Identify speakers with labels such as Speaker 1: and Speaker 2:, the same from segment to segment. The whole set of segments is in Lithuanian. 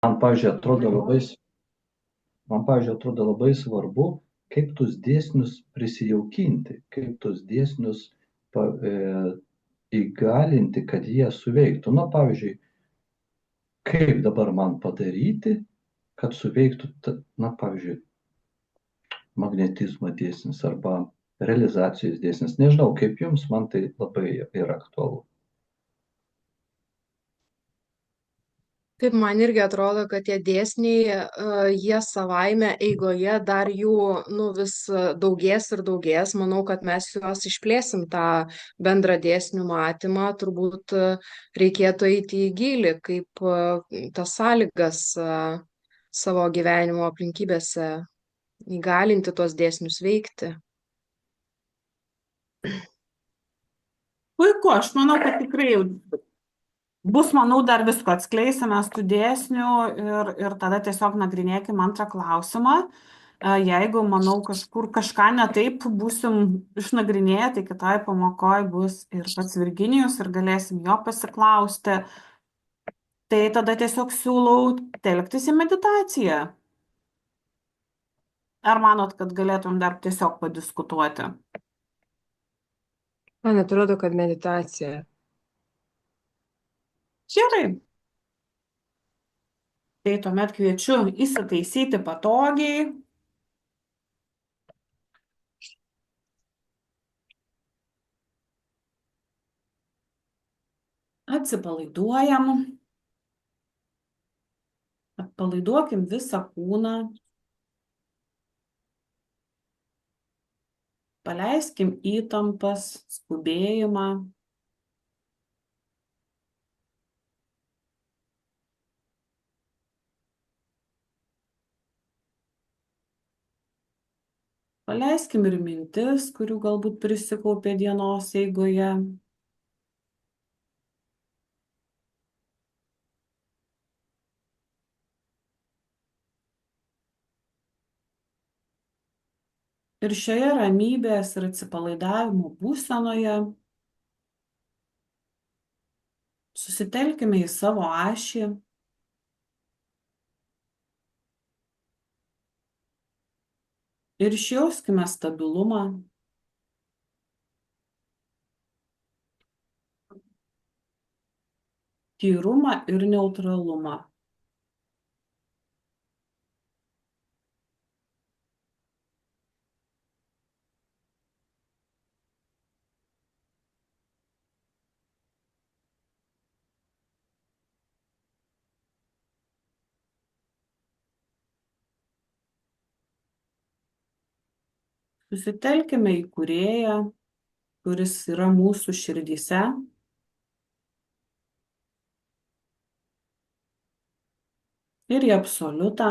Speaker 1: Man, pavyzdžiui, atrodo labai, man, pavyzdžiui, atrodo labai svarbu, kaip tuos dėsnius prisijaukinti, kaip tuos dėsnius pa, įgalinti, kad jie suveiktų. Na, pavyzdžiui, kaip dabar man padaryti, kad suveiktų, na, pavyzdžiui, magnetizmo dėsnis arba realizacijos dėsnis. Nežinau, kaip jums, man tai labai yra aktualu.
Speaker 2: Taip, man irgi atrodo, kad tie dėsniai, jie savaime eigoje dar jų vis daugės ir daugės. Manau, kad mes juos išplėsim tą bendrą dėsnių matymą. Turbūt reikėtų eiti į gylį, kaip tas sąlygas savo gyvenimo aplinkybėse įgalinti tuos dėsnius veikti.
Speaker 3: Puiku, aš manau, kad tikrai bus, manau, dar visko atskleisime tų dėsnių ir tada tiesiog nagrinėkim antrą klausimą. Jeigu, manau, kažkur kažką netaip būsim išnagrinėję, tai kitoj pamokoj bus ir pats Virginijus ir galėsim jo pasiklausti. Tai tada tiesiog siūlau telktis į meditaciją. Ar manot, kad galėtum dar tiesiog padiskutuoti?
Speaker 2: Man atrodo, kad meditacija.
Speaker 3: Gerai. Tai tuomet kviečiu įsitaisyti patogiai. Atsipalaiduojam. Atpalaiduokim visą kūną. Paleiskim įtampas, skubėjimą. Paleiskim ir mintis, kurių galbūt prisikaupė dienos eigoje. Ir šioje ramybės ir atsipalaidavimo būsenoje susitelkime į savo ašį. Ir išjauskime stabilumą. Tyrumą ir neutralumą. Susitelkime į Kūrėją, kuris yra mūsų širdyse. Ir į absoliutą.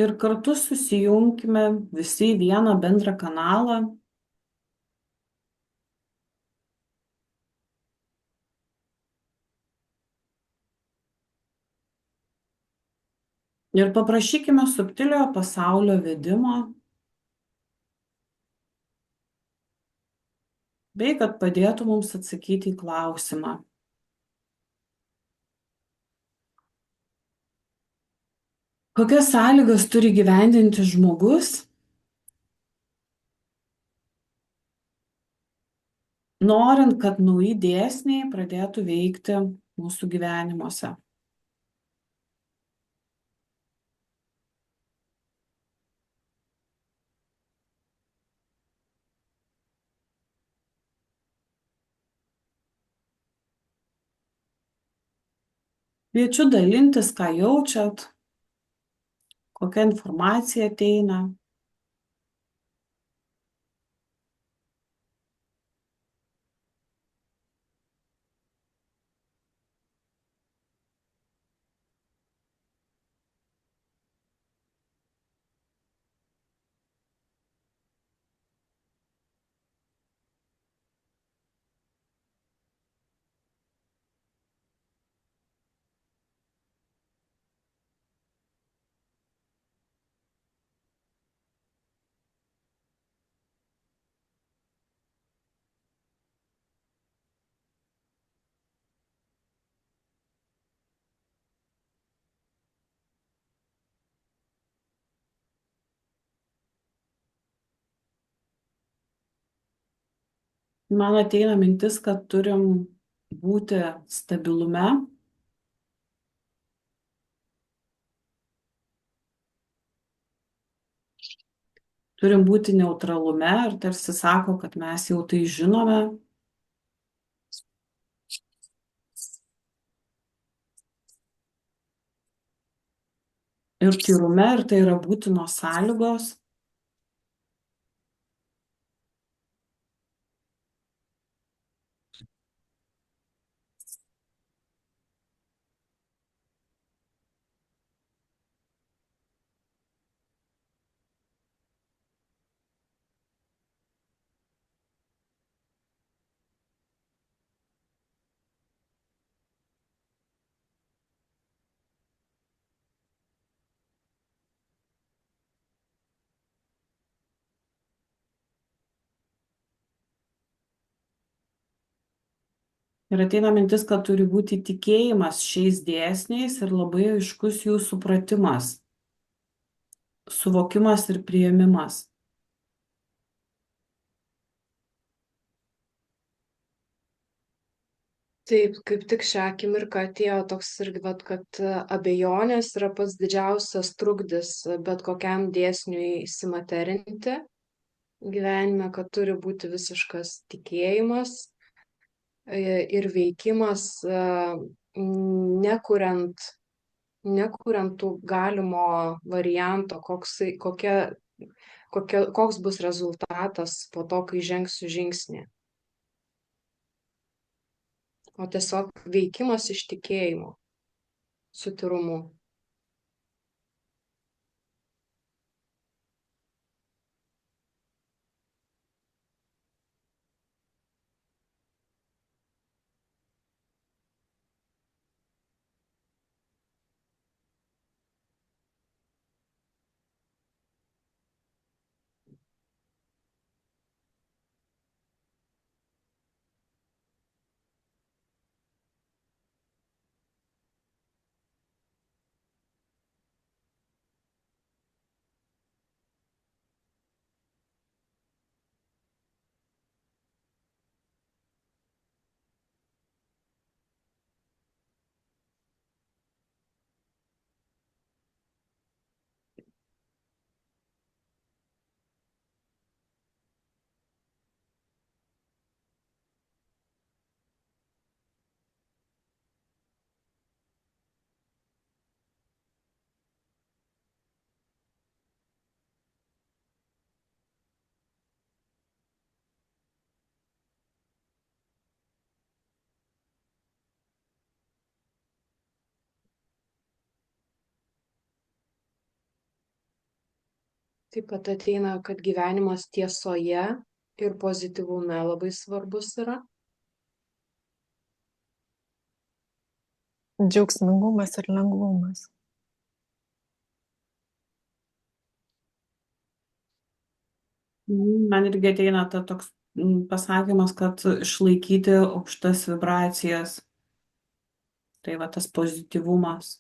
Speaker 3: Ir kartu susijungkime visi į vieną bendrą kanalą. Ir paprašykime subtiliojo pasaulio vedimo, bei kad padėtų mums atsakyti į klausimą. Kokias sąlygas turi gyvendinti žmogus, norint, kad nauji dėsniai pradėtų veikti mūsų gyvenimuose? Kviečiu dalintis, ką jaučiat, kokia informacija ateina. Man ateina mintis, kad turim būti stabilume, turim būti neutralume ir tarsi sako, kad mes jau tai žinome. Ir tyrume, ir tai yra būtinos sąlygos. Ir ateina mintis, kad turi būti tikėjimas šiais dėsniais ir labai aiškus jų supratimas, suvokimas ir priėmimas.
Speaker 2: Taip, kaip tik šią akimirką atėjo toks irgi, vat, kad abejonės yra pats didžiausias trukdis bet kokiam dėsniui įsimaterinti gyvenime, kad turi būti visiškas tikėjimas ir veikimas, nekuriant, nekuriant tų galimo varianto, koks bus rezultatas po to, kai žengsiu žingsnį. O tiesiog veikimas iš tikėjimo, su tyrumu. Taip pat ateina, kad gyvenimas tiesoje ir pozityvume labai svarbus yra.
Speaker 4: Džiaugsmingumas ir lengvumas.
Speaker 3: Man irgi ateina ta toks pasakymas, kad išlaikyti aukštas vibracijas. Tai va tas pozityvumas.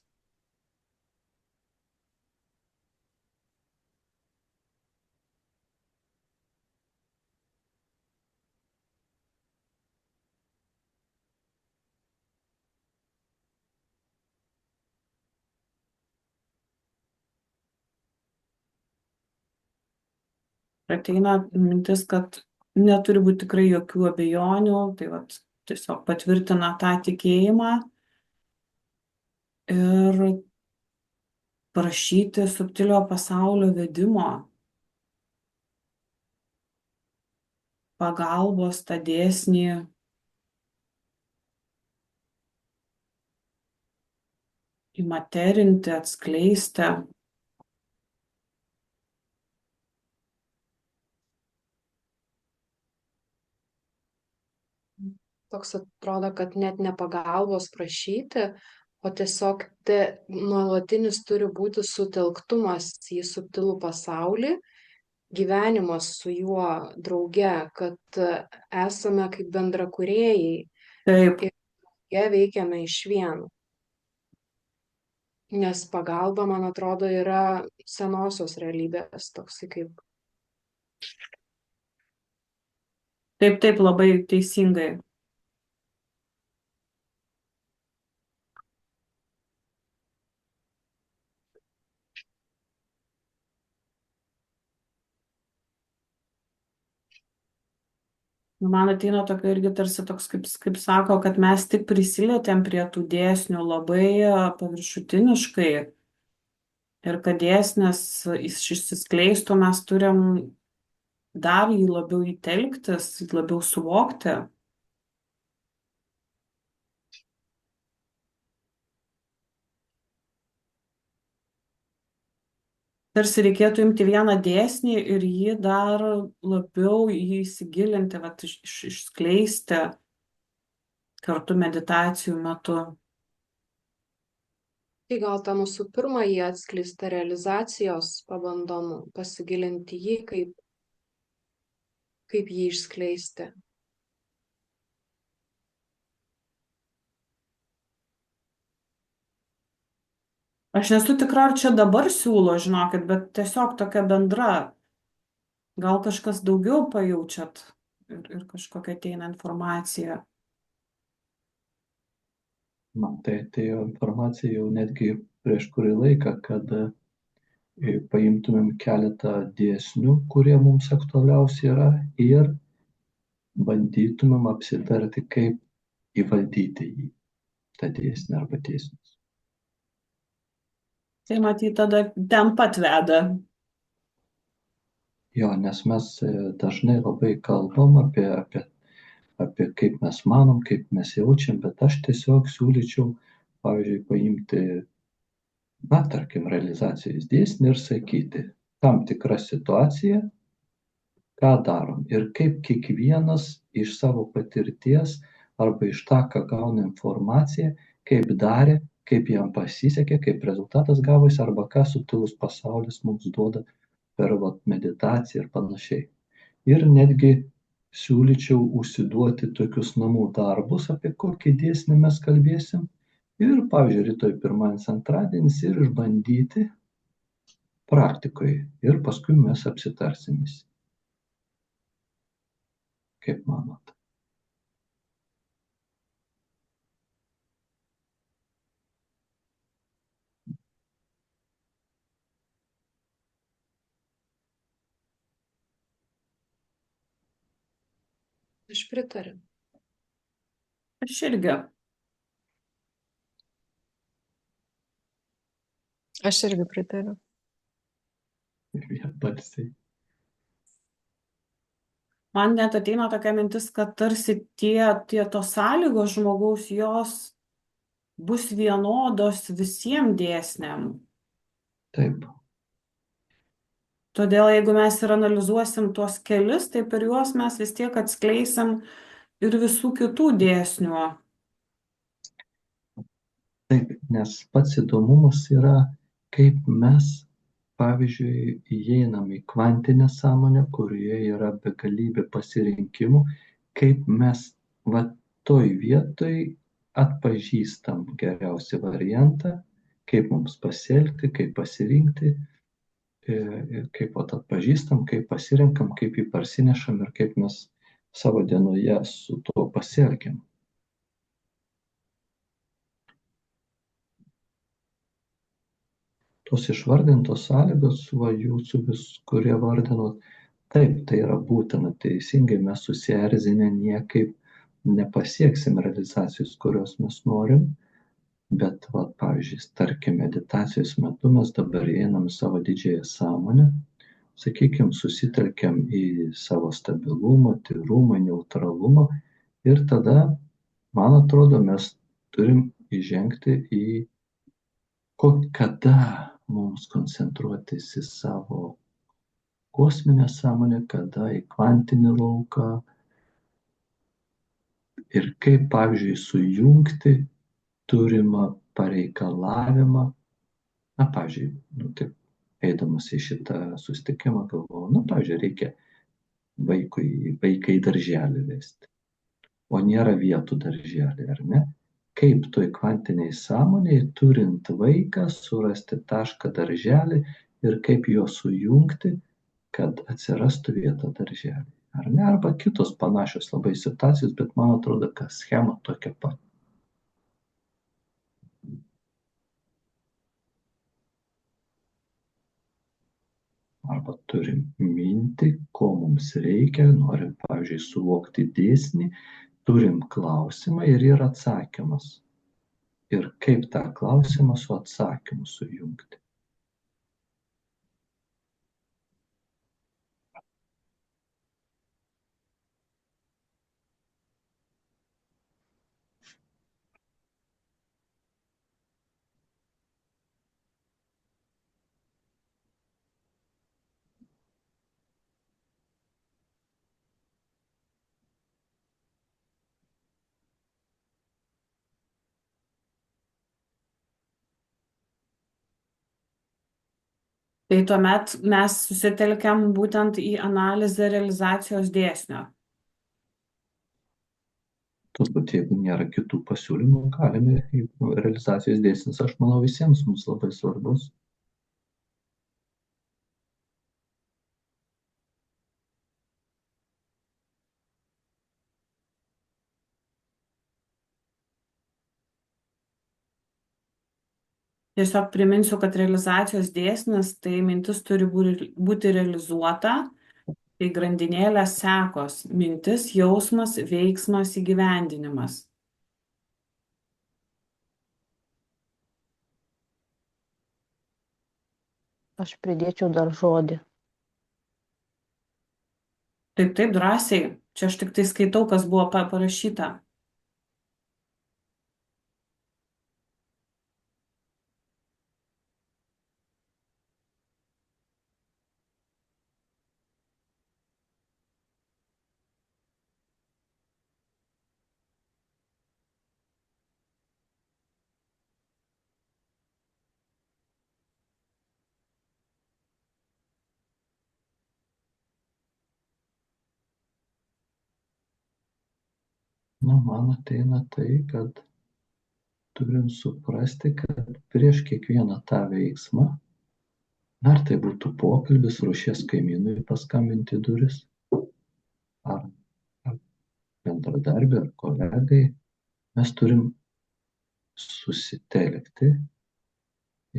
Speaker 3: Ateina mintis, kad neturi būti tikrai jokių abejonių, tai vat tiesiog patvirtina tą tikėjimą ir prašyti subtilio pasaulio vedimo, pagalbos tą dėsnį įmaterinti, atskleisti.
Speaker 2: Toks atrodo, kad net ne pagalbos prašyti, o tiesiog nuolatinis turi būti sutelktumas į subtilų pasaulį, gyvenimas su juo drauge, kad esame kaip bendrakūrėjai
Speaker 3: Taip,
Speaker 2: ir jie veikiame išvien. Nes pagalba, man atrodo, yra senosios realybės toksai kaip
Speaker 3: Taip, labai teisingai. Man ateina tokia irgi tarsi toks, kaip sako, kad mes tik prisilietėm prie tų dėsnių labai paviršutiniškai ir kad dėsnis išsiskleistų, mes turim dar jį labiau įtelktis, labiau suvokti. Tarsi reikėtų imti vieną dėsnį ir jį dar labiau įsigilinti, vat, išskleisti kartu meditacijų metu.
Speaker 2: Tai gal tą mūsų pirmąjį atskleistą realizacijos pabandom pasigilinti jį, kaip jį išskleisti.
Speaker 3: Aš nesu tikra, ar čia dabar siūlo, žinokit, bet tiesiog tokia bendra. Gal kažkas daugiau pajaučiat ir kažkokia ateina informacija.
Speaker 1: Man tai atėjo informacija jau netgi prieš kurį laiką, kad paimtumėm keletą dėsnių, kurie mums aktualiausi yra, ir bandytumėm apsitarti, kaip įvaldyti jį, tą dėsnį arba dėsnius.
Speaker 3: Tai matyt, tada ten pat veda.
Speaker 1: Jo, nes mes dažnai labai kalbam apie kaip mes manom, kaip mes jaučiam, bet aš tiesiog siūlyčiau, pavyzdžiui, paimti, tarkim, realizacijos dėsnį ir sakyti, tam tikra situacija, ką darom ir kaip kiekvienas iš savo patirties arba iš tą, ką gauna informaciją, kaip darė, kaip jam pasisekė, kaip rezultatas gavosi, arba ką subtilus pasaulis mums duoda per meditaciją ir panašiai. Ir netgi siūlyčiau užsiduoti tokius namų darbus, apie kokį dėsnį mes kalbėsim. Ir, pavyzdžiui, rytoj pirmadienis, antradienis ir išbandyti praktikoje. Ir paskui mes apsitarsim visi. Kaip manot?
Speaker 2: Aš pritariu.
Speaker 3: Aš irgi.
Speaker 4: Aš irgi pritariu.
Speaker 1: Vienbalsiai.
Speaker 3: Man net ateina tokia mintis, kad tarsi tos sąlygos žmogaus, jos bus vienodos visiems dėsniam.
Speaker 1: Taip.
Speaker 3: Todėl jeigu mes ir analizuosim tuos kelis, tai per juos mes vis tiek atskleisim ir visų kitų dėsnių.
Speaker 1: Taip, nes pats įdomumas yra, kaip mes, pavyzdžiui, įeinam į kvantinę sąmonę, kurioje yra begalybė pasirinkimų, kaip mes toj vietoj atpažįstam geriausią variantą, kaip mums pasielgti, kaip pasirinkti, kaip atpažįstam, kaip pasirinkam, kaip jį parsinešam ir kaip mes savo dienoje su tuo pasielgiam. Tos išvardintos sąlygos, jūsų kurie vardinot, taip, tai yra būtina, teisingai, mes susierzinę niekaip nepasieksim realizacijos, kurios mes norim, bet, pavyzdžiui, tarkim, meditacijos metu mes dabar einam į savo didžiąją sąmonę, sakykime, susitelkiam į savo stabilumą, tyrumą, neutralumą ir tada, man atrodo, mes turim įžengti į kada mums koncentruotis į savo kosminę sąmonę, kada į kvantinį lauką ir kaip, pavyzdžiui, sujungti turimą pareikalavimą. Pavyzdžiui, taip, eidamas į šitą susitikimą galvojau, pavyzdžiui, reikia vaiką į darželį vesti, o nėra vietų darželį, ar ne? Kaip toj kvantiniai sąmonėje, turint vaiką, surasti tašką darželį ir kaip juos sujungti, kad atsirastų vieta darželį. ar ne, arba kitos panašios labai situacijos, bet man atrodo, kad schema tokia pat. Arba turim mintį, ko mums reikia, norim, pavyzdžiui, suvokti dėsnį, turim klausimą ir yra atsakymas. Ir kaip tą klausimą su atsakymu sujungti.
Speaker 3: Tai tuomet mes susitelkiam būtent į analizę realizacijos dėsnio.
Speaker 1: Turbūt, jeigu nėra kitų pasiūlymų, galime, realizacijos dėsnis, aš manau, visiems mums labai svarbus.
Speaker 3: Tiesiog priminsiu, kad realizacijos dėsnis, tai mintis turi būti realizuota, tai grandinėlės sekos, mintis, jausmas, veiksmas, įgyvendinimas.
Speaker 5: Aš pridėčiau dar žodį.
Speaker 3: Taip, drąsiai. Čia aš tik tai skaitau, kas buvo parašyta.
Speaker 1: Man ateina tai, kad turim suprasti, kad prieš kiekvieną tą veiksmą, ar tai būtų pokalbis, ruošies kaimynui paskambinti duris, ar bendradarbiui, ar kolegai, mes turim susitelkti,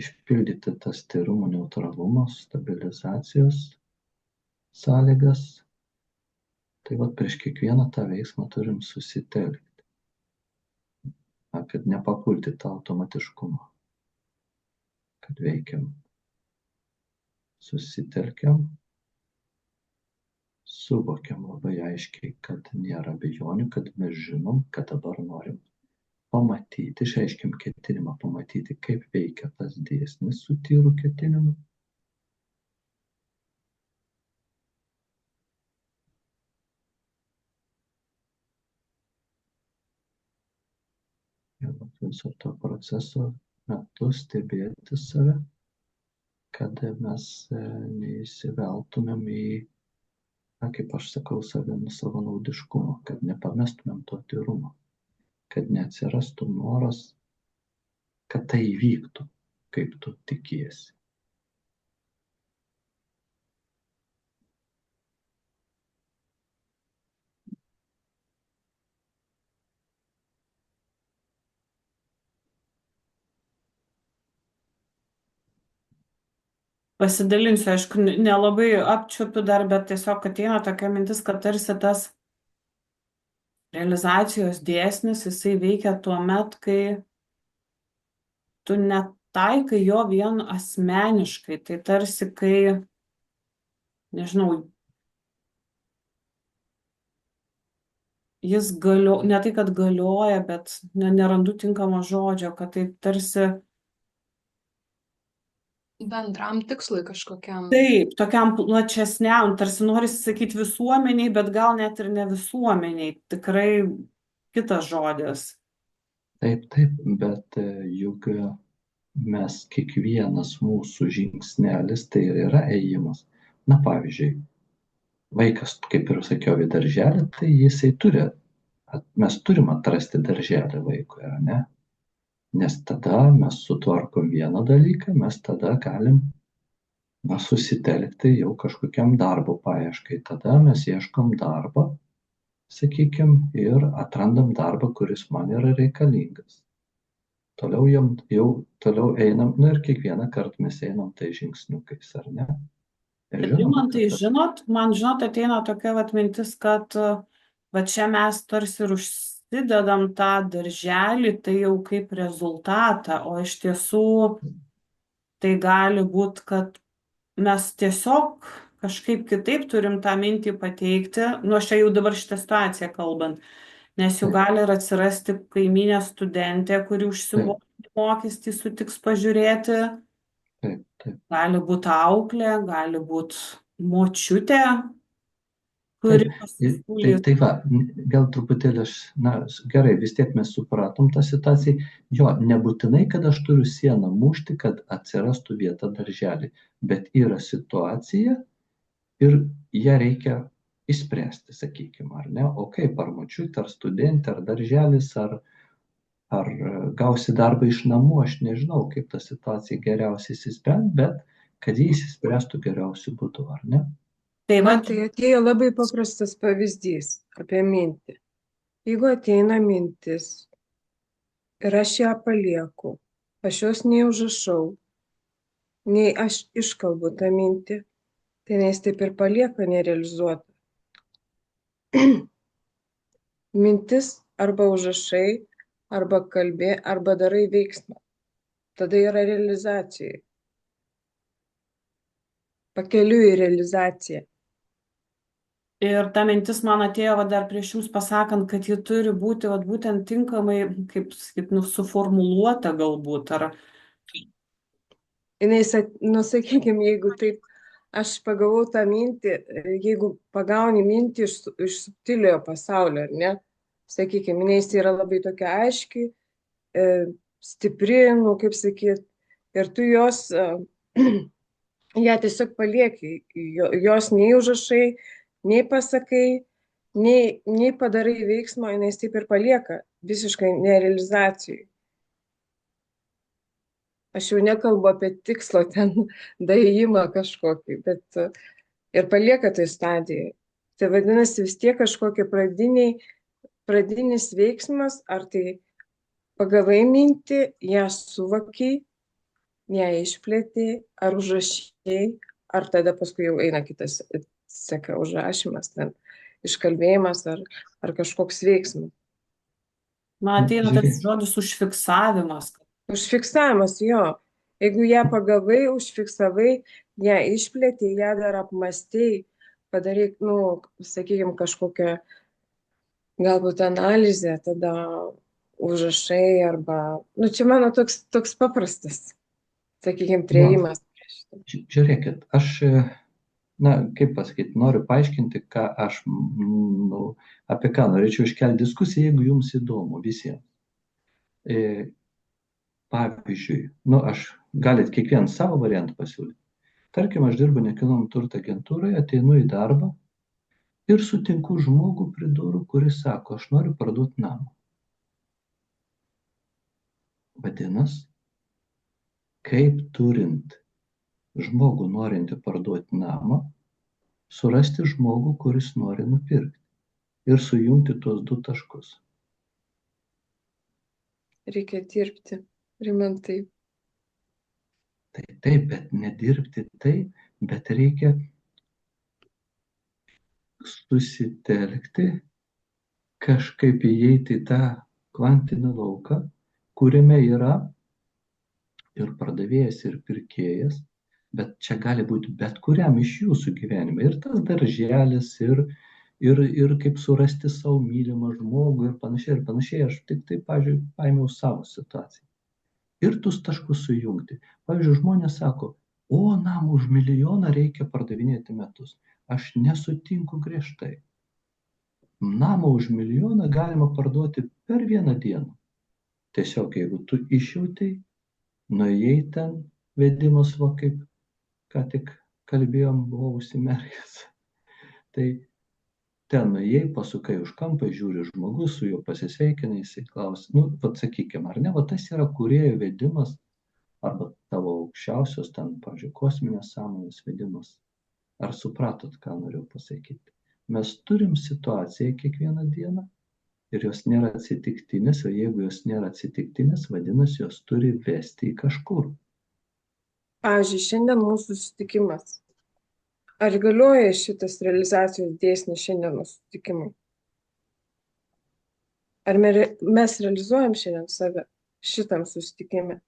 Speaker 1: išpildyti tas tyrumo, neutralumo, stabilizacijos sąlygas. Tai vat prieš kiekvieną tą veiksmą turim susitelkti, kad nepapulti tą automatiškumą, kad veikiam, susitelkiam, suvokiam labai aiškiai, kad nėra abejonių, kad mes žinom, kad dabar norim pamatyti, išreiškim ketinimą pamatyti, kaip veikia tas dėsnis su tyru ketinimu. Ir viso to proceso metu stebėti save, kad mes neįsiveltumėm į, kaip aš sakau, savanaudiškumą, kad nepamestumėm to tyrumo, kad neatsirastų noras, kad tai įvyktų, kaip tu tikiesi.
Speaker 3: Pasidalinsiu, aišku, nelabai apčiuopiu dar, bet tiesiog ateina tokia mintis, kad tarsi tas realizacijos dėsnis, jisai veikia tuo met, kai tu netaikai jo vien asmeniškai, tai tarsi kai, nežinau, jis ne tai, kad galioja, bet nerandu tinkamo žodžio, kad tai tarsi
Speaker 2: Bendram tikslui kažkokiam.
Speaker 3: taip, tokiam plačesniam, tarsi norisi sakyti visuomeniai, bet gal net ir ne visuomeniai, tikrai kitas žodis.
Speaker 1: Taip, bet juk mes kiekvienas mūsų žingsnelis tai ir yra ėjimas. Na, pavyzdžiui, vaikas, kaip ir sakiau, į darželį, tai jisai mes turim atrasti darželį vaikui, ar ne? Nes tada mes sutvarkom vieną dalyką, mes tada galim na, susitelkti jau kažkokiam darbo paieškai. Tada mes ieškom darbo, sakykime, ir atrandam darbą, kuris man yra reikalingas. Toliau jau toliau einam, na ir kiekvieną kartą mes einam tai žingsniukais, ar ne? Ir žinoma,
Speaker 3: Rimantai,
Speaker 1: kad
Speaker 3: žinot, ateina tokia vat mintis, kad va čia mes tarsi ir užsidedam tą darželį, tai jau kaip rezultatą, o iš tiesų tai gali būti, kad mes tiesiog kažkaip kitaip turim tą mintį pateikti, nu aš čia jau dabar šitą situaciją kalbant, nes jau
Speaker 1: taip,
Speaker 3: gali ir atsirasti kaimynė studentė, kuri
Speaker 1: taip,
Speaker 3: užsimokė mokestį sutiks pažiūrėti,
Speaker 1: taip, taip.
Speaker 3: gali būti auklė, gali būti močiutė,
Speaker 1: Taip,
Speaker 3: kuri pasiūlys.
Speaker 1: tai va, gal truputėlį gerai, vis tiek mes supratom tą situaciją. Jo, nebūtinai, kad aš turiu sieną mušti, kad atsirastų vieta darželį, bet yra situacija ir ją reikia išspręsti, sakykime, ar ne? O kaip, ar močiutė, ar studentė, ar darželis, ar gausi darbą iš namų, aš nežinau, kaip tą situaciją geriausiai išsispręsti, bet kad jį išsispręstų geriausiu būdu, ar ne?
Speaker 3: Tai va,
Speaker 2: Man tai atėjo labai paprastas pavyzdys apie mintį. Jeigu ateina mintis ir aš ją palieku, aš jos nei užrašau, nei aš iškalbu tą mintį, tai jis taip ir palieka nerealizuotą. Mintis arba užrašai, arba kalbė, arba darai veiksmą. Tada yra realizacija. Pakeliui į realizaciją.
Speaker 3: ir ta mintis man atėjo va, dar prieš jums pasakant, kad ji turi būti va, būtent tinkamai, kaip sakyt, suformuluota galbūt, ar
Speaker 2: Sakykime, jeigu taip, aš pagavau tą mintį, jeigu pagauni mintį iš subtiliojo pasaulio, ar ne? Sakykime, jis yra labai tokia aiški, stipri, kaip sakyt, ir tu jos, ją tiesiog palieki, jos nei užrašai, nei pasakai, nei padarai veiksmo, jinai taip ir palieka, visiškai nerealizacijai. Aš jau nekalbu apie tikslo ten daėjimą kažkokį, bet ir palieka tai stadijai. Tai vadinasi vis tiek kažkokie pradinis veiksmas, ar tai pagavai mintį, ją suvokiai, ją išplėtėjai, ar užrašėjai, ar tada paskui jau eina kitas, seka užrašymas, ten iškalbėjimas ar kažkoks veiksmas.
Speaker 3: man ateina tas žodis užfiksavimas.
Speaker 2: Užfiksavimas, jo. Jeigu ją pagavai, užfiksavai, ją išplėtėjai, ją dar apmastėjai, padaryk, sakykime, kažkokią galbūt analizę, tada užrašai arba, čia mano toks paprastas, sakykime, priėjimas.
Speaker 1: Žiūrėkit, aš, kaip pasakyti, noriu paaiškinti, ką aš, apie ką norėčiau iškelti diskusiją, jeigu jums įdomu visiems. Pavyzdžiui, aš galit kiekvieną savo variantą pasiūlyti. Tarkim, aš dirbu nekilnojamo turto agentūroje, ateinu į darbą ir sutinku žmogų prie durų, kuris sako, aš noriu parduoti namą. Vadinasi, kaip turint žmogų norintį parduoti namą, surasti žmogų, kuris nori nupirkti ir sujungti tuos du taškus.
Speaker 2: Reikia dirbti, Rimantai.
Speaker 1: Taip, bet nedirbti taip, bet reikia susitelkti, kažkaip įeiti į tą kvantinį lauką, kuriame yra ir pardavėjas, ir pirkėjas, bet čia gali būti bet kuriam iš jūsų gyvenime. Ir tas darželis, ir kaip surasti savo mylimą žmogų ir panašiai. Aš tik tai, pavyzdžiui, paėmiau savo situaciją. Ir tuos taškus sujungti. Pavyzdžiui, žmonės sako, namą už milijoną reikia pardavinėti metus. Aš nesutinku griežtai. Namą už milijoną galima parduoti per vieną dieną. Tiesiog, jeigu tu išjautai, nuėjai ten, vedimas, kaip ką tik kalbėjom, buvau užsimerkęs. Tai ten nuėjai, pasukai už kampą, žiūri žmogus, su juo pasisveikinai, jisai klausia, sakykime, ar ne, tas yra kūrėjo vedimas, arba tavo aukščiausios ten, pavyzdžiui, kosminės sąmonės vedimas. Ar supratot, ką noriu pasakyti? Mes turim situaciją kiekvieną dieną ir jos nėra atsitiktinės, o jeigu jos nėra atsitiktinės, vadinasi, jos turi vesti į kažkur.
Speaker 2: Pavyzdžiui, šiandien mūsų susitikimas. Ar galioja šitas realizacijos dėsnis šiandienos susitikimui? Ar mes realizuojam šiandien save šitam susitikime?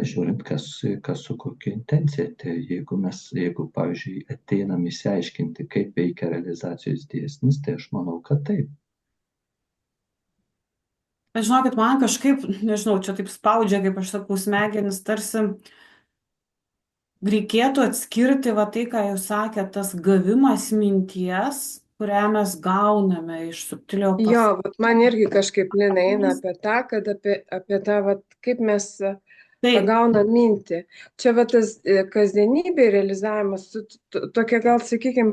Speaker 1: Žiūrint, kas su kokia intencija. Tai jeigu, pavyzdžiui, ateinam išsiaiškinti, kaip veikia realizacijos dėsnis, tai aš manau, kad taip.
Speaker 3: Bet žinokit, man kažkaip, nežinau, čia taip spaudžia, kaip aš sakau, smegenis, tarsi reikėtų atskirti va tai, ką jūs sakėte, tas gavimas minties, kurią mes gauname iš subtilio
Speaker 2: Jo,
Speaker 3: pasaulio.
Speaker 2: vat man irgi kažkaip Lina eina apie tą, kad apie tą, vat, kaip mes
Speaker 3: Taip,
Speaker 2: pagaunam mintį. Čia va tas kasdienybė realizavimas, tokia gal, sakykime,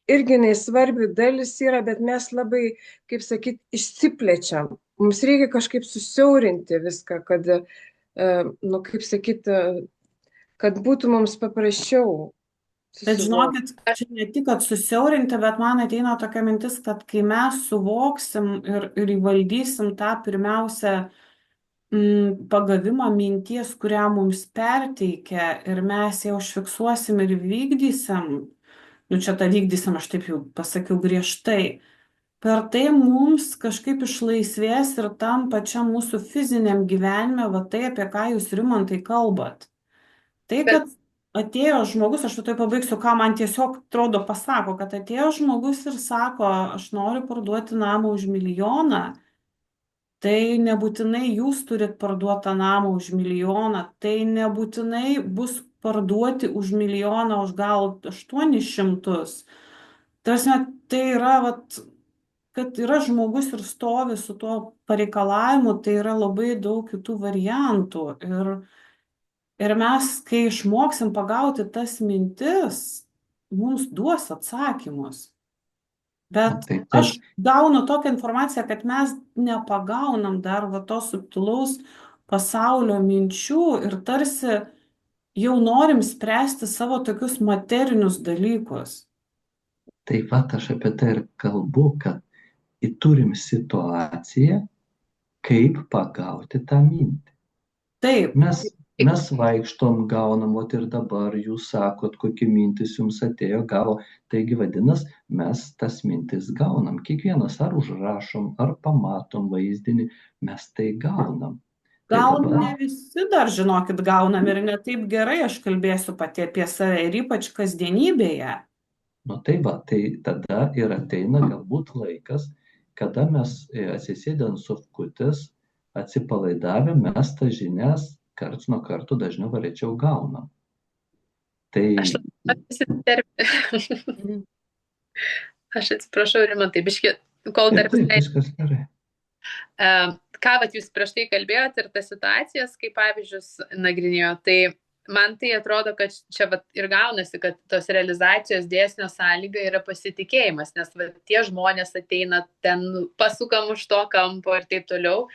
Speaker 2: irgi nesvarbi dalis yra, bet mes labai, kaip sakyt, išsiplečiam. Mums reikia kažkaip susiaurinti viską, kad, nu, kaip sakyt, kad būtų mums paprasčiau
Speaker 3: bet
Speaker 2: susivokti.
Speaker 3: žinokit, čia ne tik, kad susiaurinti, bet man ateina tokia mintis, kad kai mes suvoksim ir įvaldysim tą pirmiausia pagavimą minties, kurią mums perteikia ir mes ją užfiksuosim ir vykdysim, nu čia tą vykdysim, aš taip jau pasakiau griežtai, per tai mums kažkaip išlaisvės ir tam pačiam mūsų fiziniam gyvenime, va tai, apie ką jūs, Rimantai, kalbat. Tai, kad atėjo žmogus, aš tai pabaigsiu, ką man tiesiog atrodo pasako, kad atėjo žmogus ir sako, aš noriu parduoti namą už 1 milijoną, tai nebūtinai jūs turit parduotą namą už 1 milijoną, tai nebūtinai bus parduoti už 1 milijoną, už gal 800. Tarsi, tai yra, vat, kad yra žmogus ir stovi su tuo pareikalavimu, tai yra labai daug kitų variantų. Ir mes, kai išmoksim pagauti tas mintis, mums duos atsakymus. Bet aš gaunu tokią informaciją, kad mes nepagaunam dar va to subtilaus pasaulio minčių ir tarsi jau norim spręsti savo tokius materinius dalykus.
Speaker 1: Tai va, aš apie tai ir kalbu, kad turim situaciją, kaip pagauti tą mintį.
Speaker 3: Taip.
Speaker 1: Mes vaikštom, gaunam, ir dabar jūs sakot, kokie mintis jums atėjo, gavo. Taigi vadinas, mes tas mintis gaunam. Kiekvienas ar užrašom, ar pamatom vaizdinį, mes tai gaunam.
Speaker 3: Gal ne visi dar, žinokit, gaunam ir ne taip gerai, aš kalbėsiu pati apie save ir ypač kasdienybėje.
Speaker 1: Nu tai va, tai tada ir ateina galbūt laikas, kada mes atsisėdę ant sofkutės, atsipalaidavę, mes tas žinias karts nuo karto dažniau rečiau gaunam. Tai...
Speaker 6: Aš atsiprašau, Rimantai, biški, kol dar...
Speaker 1: Taip, viskas gerai.
Speaker 6: Ką vat jūs prieš tai kalbėjot ir tas situacijas, kaip pavyzdžius nagrinėjo, tai man tai atrodo, kad čia vat ir gaunasi, kad tos realizacijos dėsnio sąlyga yra pasitikėjimas, nes vat tie žmonės ateina ten, pasukam už to kampo ir taip toliau.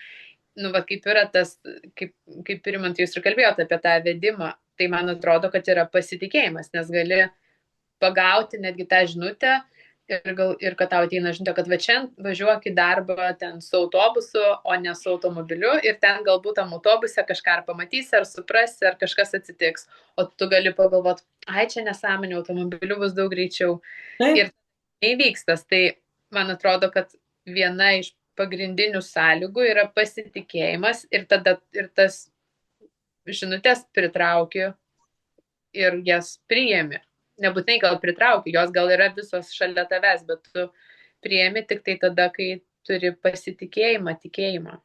Speaker 6: Nu, va, kaip yra tas, kaip Rimantai jūs ir kalbėjote apie tą vedimą, tai man atrodo, kad yra pasitikėjimas, nes gali pagauti netgi tą žinutę ir kad tau ateina žinutė, kad va čia važiuok į darbą ten su autobusu, o ne su automobiliu ir ten galbūt tam autobuse kažką ar pamatysi, ar suprasi, ar kažkas atsitiks, o tu gali pagalvoti, ai čia nesąmonė, automobiliu bus daug greičiau. Ir neįvykstas, tai man atrodo, kad viena iš pagrindinių sąlygų yra pasitikėjimas ir tada ir tas žinutės pritrauki ir jas priėmi. Nebūtinai gal pritrauki, jos gal yra visos šalia tavęs, bet tu priėmi tik tai tada, kai turi pasitikėjimą, tikėjimą.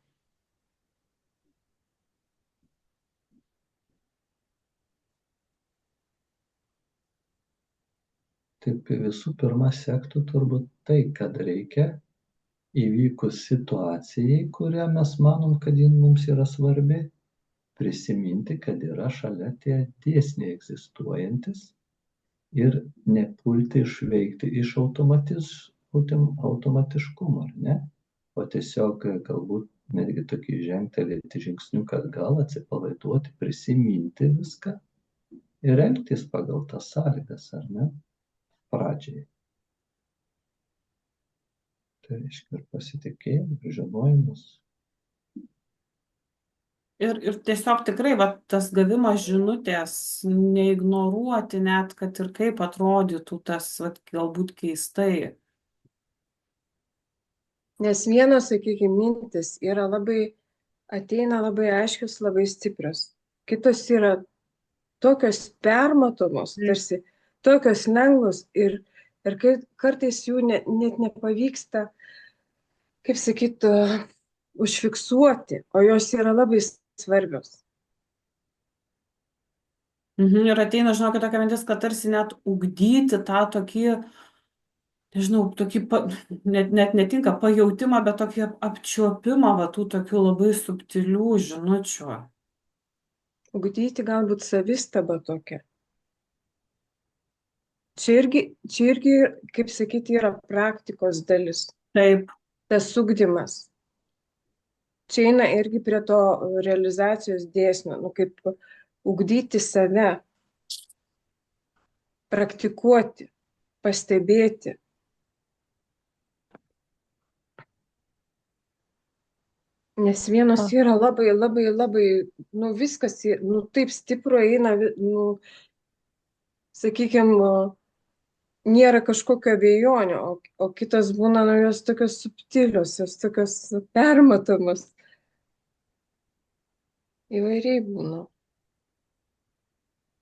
Speaker 1: Taip, visų pirma, sektų turbūt tai, kad reikia įvykus situacijai, kurią mes manom, kad ji mums yra svarbi, prisiminti, kad yra šalia tie dėsniai egzistuojantis ir nepulti išveikti iš automatiškumo, ar ne? o tiesiog galbūt netgi tokį žengtelėti žingsniuką atgal, atsipalaiduoti, prisiminti viską ir elgtis pagal tas sąlygas, ar ne? Pradžiai. Tai reiškia ir pasitikėjimas, ir žinojimas.
Speaker 3: Ir tiesiog tikrai va, tas gavimas žinutės, neignoruoti net, kad ir kaip atrodytų tas vat, galbūt keistai.
Speaker 2: Nes vienos, sakykime, mintis ateina labai aiškios, labai stiprios. Kitos yra tokios permatomos, tarsi tokios lengvos ir kartais jų net nepavyksta, kaip sakyt, užfiksuoti, o jos yra labai svarbios.
Speaker 3: Ir ateina, žinokit, tokia mintis, kad tarsi net ugdyti tą tokį, nežinau, tokį, net netinka pajautimą, bet tokį apčiuopimą va, tų tokių labai subtilių žinučių.
Speaker 2: Ugdyti galbūt savistabą tokią. Čia irgi, kaip sakyti, yra praktikos dalis.
Speaker 3: Taip.
Speaker 2: Tas ugdymas. Čia eina irgi prie to realizacijos dėsnio, kaip ugdyti save, praktikuoti, pastebėti. Nes vienos yra labai, viskas, taip stipru eina, sakykime, nėra kažkokio abejonio, o kitos būna, jos tokios subtilios, jos tokios permatomos. Įvairiai būna.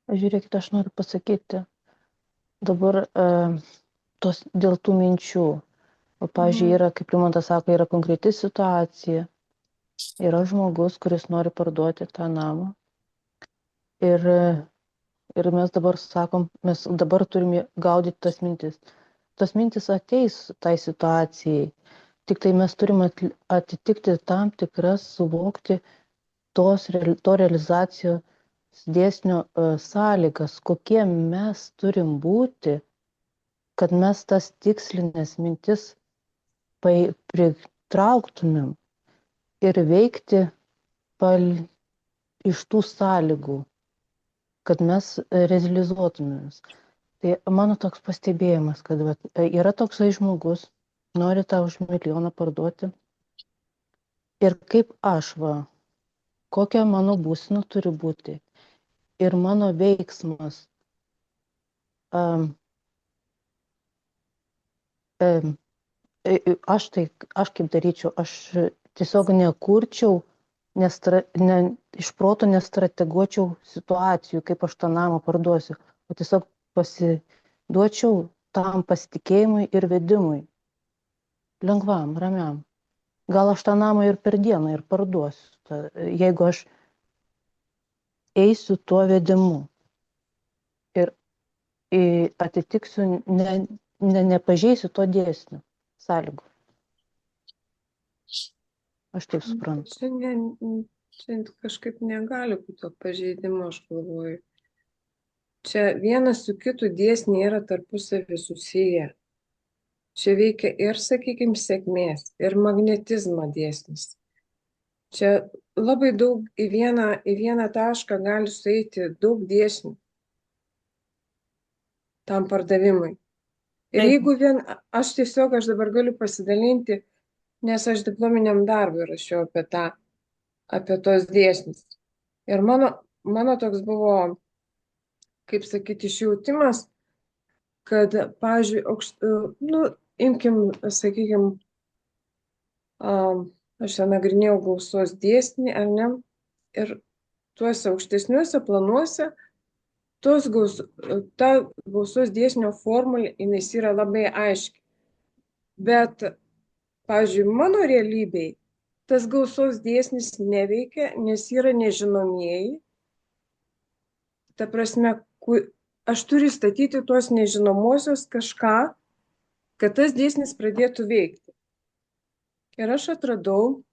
Speaker 5: Žiūrėkite, aš noriu pasakyti dabar dėl tų minčių. O, pavyzdžiui, yra, kaip Rimantas sako, yra konkreti situacija. Yra žmogus, kuris nori parduoti tą namą. Ir mes dabar sakom, mes dabar turime gaudyti tas mintis. Tas mintis ateis tai situacijai. Tik tai mes turime atitikti tam tikras, suvokti to realizacijos dėsnio sąlygas, kokie mes turim būti, kad mes tas tikslinės mintis pritrauktumėm ir veikti iš tų sąlygų, kad mes realizuotumėm. Tai mano toks pastebėjimas, kad yra toksai žmogus, nori tą už milijoną parduoti. Ir kaip aš kokia mano būsena turi būti. Ir mano veiksmas. Aš kaip daryčiau, aš tiesiog nekurčiau, iš proto nestrateguočiau situacijų, kaip aš tą namą parduosiu, o tiesiog pasiduočiau tam pasitikėjimui ir vedimui. Lengvam, ramiam. Gal aš tą namą ir per dieną ir parduosiu, jeigu aš eisiu tuo vedimu ir atitiksiu, nepažeisiu to dėsnio sąlygų. Aš taip suprantu.
Speaker 2: Čia kažkaip negali būti to pažeidimo, aš galvoju. Čia vienas su kitu dėsniai yra tarpusavį susiję. Čia veikia ir, sakykime, sėkmės, ir magnetizmo dėsnis. Čia labai daug į vieną tašką gali sueiti daug dėsnių tam pardavimui. Ir jeigu aš dabar galiu pasidalinti, nes aš diplominiam darbui rašiau apie tos dėsnius. Ir mano toks buvo, kaip sakyti, išjautimas, kad, pavyzdžiui, imkim, sakykim, aš nagrinėjau gausos dėsnį, ar ne, ir tuose aukštesniuose planuose ta gausos dėsnio formulė, jinai yra labai aiški. Bet, pavyzdžiui, mano realybėj tas gausos dėsnis neveikia, nes yra nežinomieji. Ta prasme, aš turiu statyti tuos nežinomosios kažką, kad tas dėsnis pradėtų veikti. Ir aš atradau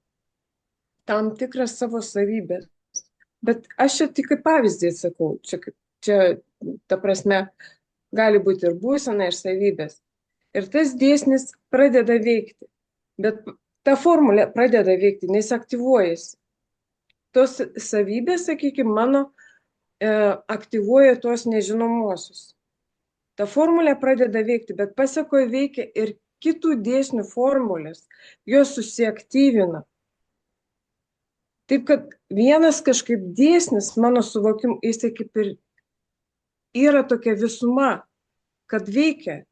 Speaker 2: tam tikras savo savybės. Bet aš čia tik kaip pavyzdį sakau, čia ta prasme, gali būti ir būsena, ir savybės. Ir tas dėsnis pradeda veikti. Bet
Speaker 7: ta formulė pradeda veikti, nes aktyvuojasi. Tos savybės, sakykime, mano aktyvuoja tuos nežinomosius. Ta formulė pradeda veikti, bet pasakoje veikia ir kitų dėsnių formulės, jos susiaktyvina. Taip, kad vienas kažkaip dėsnis, mano suvokimu, jisai kaip ir yra tokia visuma, kad veikia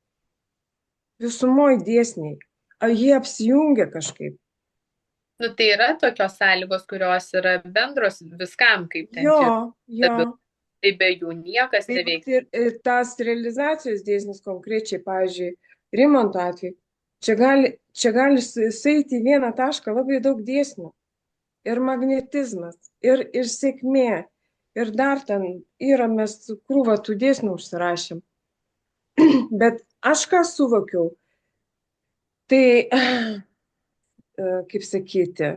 Speaker 7: visumoje dėsniai, ar jie apsijungia kažkaip.
Speaker 6: Nu, tai yra tokios sąlygos, kurios yra bendros viskam, kaip ten
Speaker 7: Jo.
Speaker 6: tai be jų niekas
Speaker 7: Tai
Speaker 6: neveiks.
Speaker 7: ir tas realizacijos dėsnis konkrečiai, pavyzdžiui, Rimanto atveju, čia gali sueiti į vieną tašką labai daug dėsnių. Ir magnetizmas, ir sėkmė, ir dar ten yra, mes krūvą tų dėsnių užsirašėm. Bet aš ką suvokiau, tai, kaip sakyti,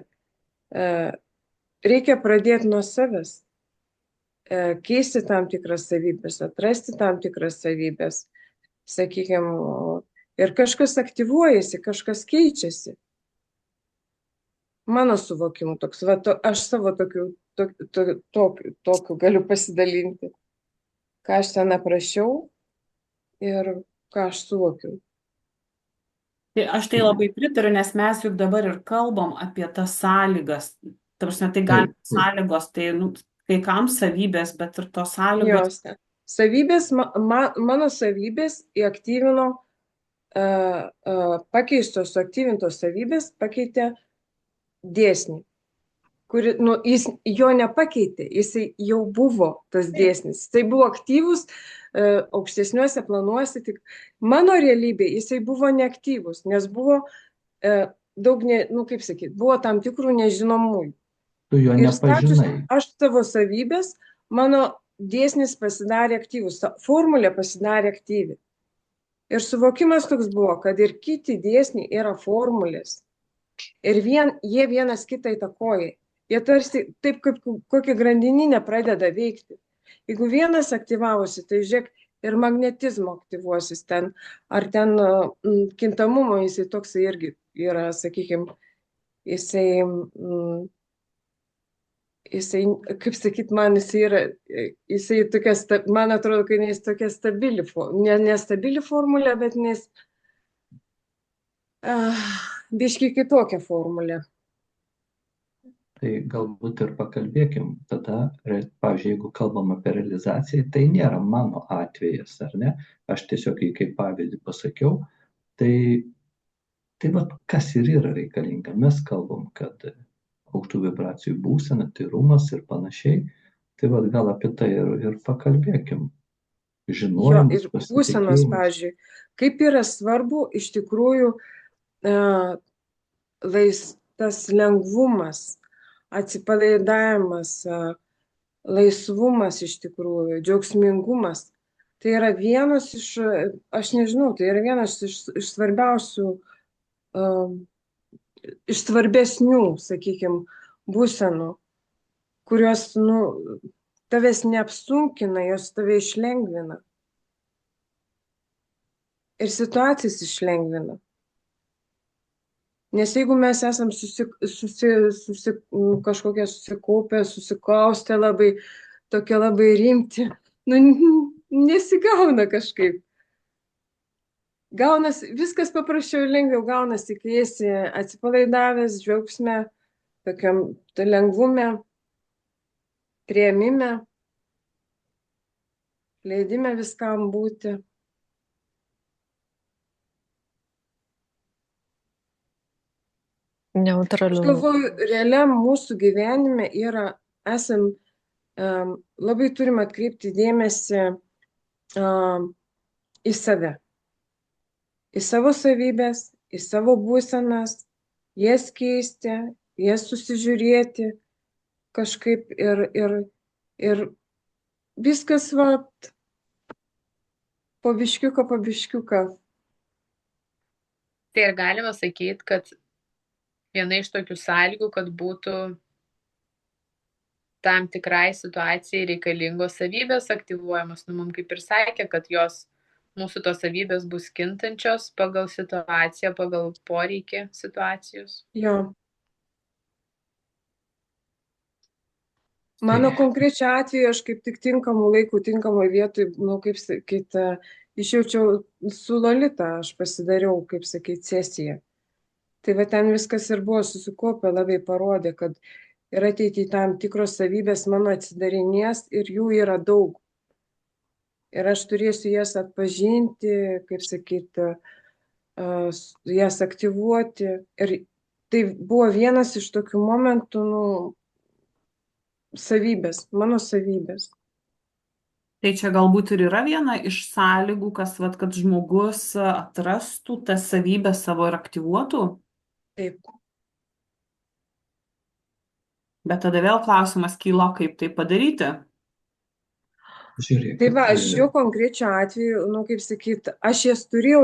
Speaker 7: reikia pradėti nuo savęs, keisti tam tikras savybės, atrasti tam tikras savybės, sakykime, ir kažkas aktyvuojasi, kažkas keičiasi. Mano suvokimu toks, aš savo tokiu galiu pasidalinti, ką aš ten aprašiau ir ką aš suvokiau.
Speaker 3: Tai aš tai labai pritariu, nes mes juk dabar ir kalbam apie tas sąlygas. Ta prasme, tai gali sąlygos, tai kai kam savybės, bet ir tos sąlygos.
Speaker 7: Savybės, mano savybės įaktyvino, pakeistos, suaktyvintos savybės pakeitė dėsnį, kuri, jis jo nepakeitė, jisai jau buvo tas dėsnis, jisai buvo aktyvus aukštesniuose planuose, tik mano realybė jisai buvo neaktyvus, nes buvo daug, kaip sakyti, buvo tam tikrų nežinomųjų.
Speaker 1: Tu jo nepažinai.
Speaker 7: Aš savo savybės, mano dėsnis pasidarė aktyvus, formulė pasidarė aktyvi. Ir suvokimas toks buvo, kad ir kiti dėsniai yra formulės. Ir jie vienas kitą įtakoja. Jie tarsi taip kaip kokia grandininė pradeda veikti. Jeigu vienas aktyvavosi, tai žiūrėk, ir magnetizmo aktyvuosis ten, ar ten kintamumo jisai toks irgi yra, sakykime, jisai, kaip sakyt, man jisai yra, jisai tokia, man atrodo, kad jis tokia stabili, nestabili formulė, bet nes biškai kitokią formulę.
Speaker 1: Tai galbūt ir pakalbėkim tada, pavyzdžiui, jeigu kalbam apie realizaciją, tai nėra mano atvejas, ar ne? Aš tiesiog kaip pavyzdį pasakiau, tai vat kas ir yra reikalinga. Mes kalbam, kad aukštų vibracijų būsena, tyrumas ir panašiai. Tai vat gal apie tai ir pakalbėkim. Žinojimas,
Speaker 7: ir būsenos, pavyzdžiui, kaip yra svarbu iš tikrųjų tas lengvumas, atsipalaidavimas, laisvumas iš tikrųjų, džiaugsmingumas. Tai yra vienas iš, aš nežinau, tai yra vienas iš svarbiausių, iš svarbesnių, sakykime, būsenų, kurios, tavęs neapsunkina, jos tave išlengvina. Ir situacijas išlengvina. Nes jeigu mes esam kažkokie susikaupę, susikaustę labai, tokie labai rimti, nesigauna kažkaip. Viskas paprasčiau ir lengviau gaunasi, kai esi atsipalaidavęs, džiaugsme, tokiam lengvume, priėmime, leidime viskam būti.
Speaker 4: Neutraliu.
Speaker 7: Aš galvoju, realiam mūsų gyvenime labai turim atkreipti dėmesį į save, į savo savybės, į savo būsenas, jas keisti, jas susižiūrėti kažkaip ir viskas po biškiuką.
Speaker 6: Tai ir galima sakyti, kad viena iš tokių sąlygų, kad būtų tam tikrai situacijai reikalingos savybės aktyvuojamos, mums kaip ir sakė, kad jos mūsų tos savybės bus kintančios pagal situaciją, pagal poreikį situacijos.
Speaker 7: Jo. Mano konkrečiu atveju aš kaip tik tinkamų laikų, tinkamoj vietoj, kaip sakyt, išjaučiau su Lolita, aš pasidariau, kaip sakyt, sesiją. Tai va ten viskas ir buvo susikopę, labai parodė, kad ir ateityje tam tikros savybės mano atsidarinės ir jų yra daug. Ir aš turėsiu jas atpažinti, kaip sakyt, jas aktyvuoti. Ir tai buvo vienas iš tokių momentų, savybės, mano savybės.
Speaker 3: Tai čia galbūt ir yra viena iš sąlygų, kad žmogus atrastų tas savybės savo ir aktyvuotų.
Speaker 7: Taip.
Speaker 3: Bet tada vėl klausimas kyla, kaip tai padaryti.
Speaker 1: Žiūrėkit,
Speaker 7: Tai va, aš šiuo konkrečiu atveju, kaip sakyt, aš jas turėjau,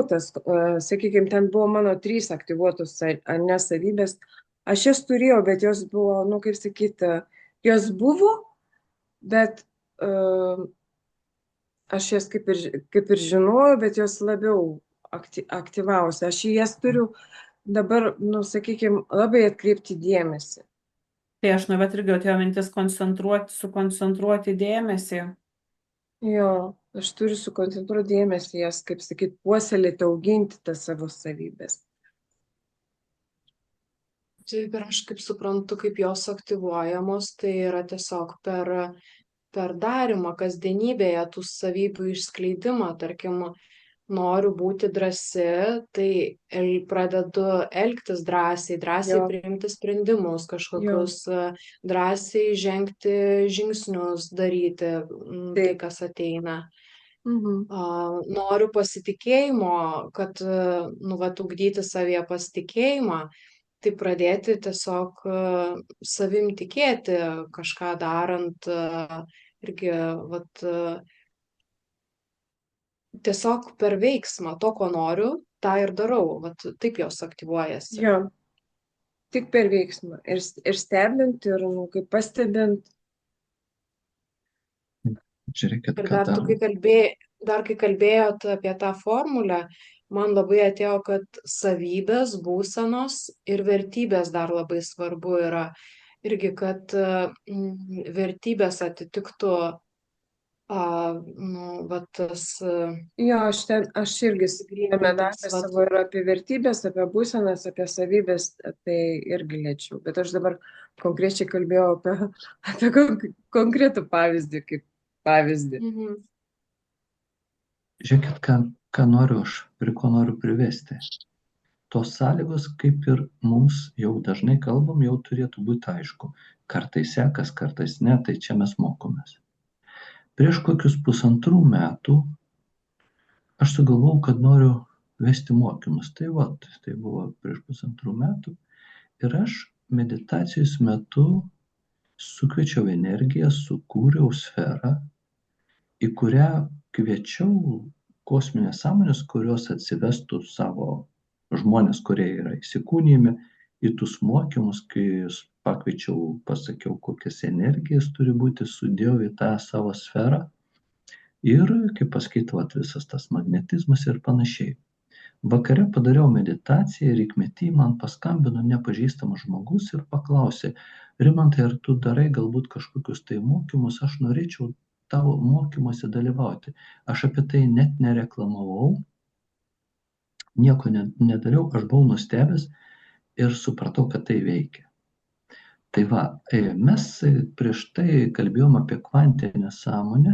Speaker 7: sakykime, ten buvo mano 3 aktyvuotos savybės, aš jas turėjau, bet jos buvo, kaip sakyt, jos buvo, bet aš jas kaip ir žinojau, bet jos labiau aktyvausi. Aš į jas turiu dabar, sakykime, labai atkreipti dėmesį.
Speaker 3: Tai aš bet irgi atėjo mintis sukoncentruoti dėmesį.
Speaker 7: Jo, aš turiu sukoncentruoti dėmesį, jas, kaip sakyt, puoselėti, auginti tas savo savybės.
Speaker 2: Taip, ir aš kaip suprantu, kaip jos aktyvuojamos, tai yra tiesiog per darymą, kasdienybėje tų savybių išskleidimą, tarkim, noriu būti drąsi, tai pradedu elgtis drąsiai
Speaker 7: Jo.
Speaker 2: priimti sprendimus, kažkokius drąsiai žengti žingsnius, daryti tai, kas ateina. Noriu pasitikėjimo, kad, ugdyti savyje pasitikėjimą, tai pradėti tiesiog savim tikėti, kažką darant, irgi, tiesiog per veiksmą, to, ko noriu, tą ir darau, taip jos aktyvuojasi.
Speaker 7: Jo, tik per veiksmą. Ir stebint, ir kaip pastebint.
Speaker 1: Žiūrėkit,
Speaker 2: Ir dar kai kalbėjot apie tą formulę, man labai atėjo, kad savybės, būsenos ir vertybės dar labai svarbu yra. Irgi, kad vertybės atitiktų tas.
Speaker 7: Jo, aš irgi tame darbe savo ir apie vertybės, apie būsenas, apie savybės, tai irgi liečiau. Bet aš dabar konkrečiai kalbėjau apie konkretų pavyzdį, kaip pavyzdį.
Speaker 1: Žiūrėkit, ką noriu aš, prie ko noriu privesti. Tos sąlygos, kaip ir mums jau dažnai kalbam, jau turėtų būti aišku. Kartais sekas, kartais ne, tai čia mes mokomės. Prieš kokius 1,5 metų aš sugalvojau, kad noriu vesti mokymus. Tai buvo prieš 1,5 metų. Ir aš meditacijos metu sukviečiau energiją, sukūriau sferą, į kurią kviečiau kosminės sąmonės, kurios atsivestų savo žmonės, kurie yra įsikūnijami į tus mokymus, kai pakviečiau, pasakiau, kokias energijas turi būti, sudėjau į tą savo sferą ir, kaip pasakyti, visas tas magnetizmas ir panašiai. Vakare padariau meditaciją ir įkmetį man paskambino nepažįstamas žmogus ir paklausė: Rimantai, ar tu darai galbūt kažkokius tai mokymus, aš norėčiau tavo mokymuose dalyvauti. Aš apie tai net nereklamavau, nieko nedariau, aš buvau nustebęs ir supratau, kad tai veikia. Tai mes prieš tai kalbėjom apie kvantinę sąmonę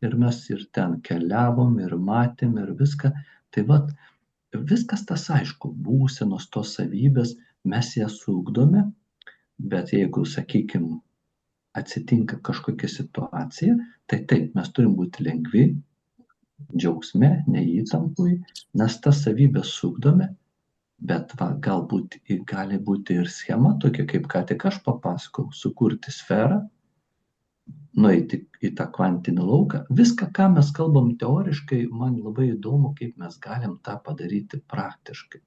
Speaker 1: ir mes ir ten keliavom, ir matėm, ir viską. Tai viskas tas aišku, būsenos, tos savybės, mes jas ugdome, bet jeigu, sakykime, atsitinka kažkokia situacija, tai taip, mes turim būti lengvi, džiaugsme, neįtampui, nes tas savybės ugdome. Bet galbūt gali būti ir schema tokia, kaip ką tik aš papasakau, sukurti sferą, nueiti į tą kvantinį lauką. Viską, ką mes kalbam teoriškai, man labai įdomu, kaip mes galim tą padaryti praktiškai.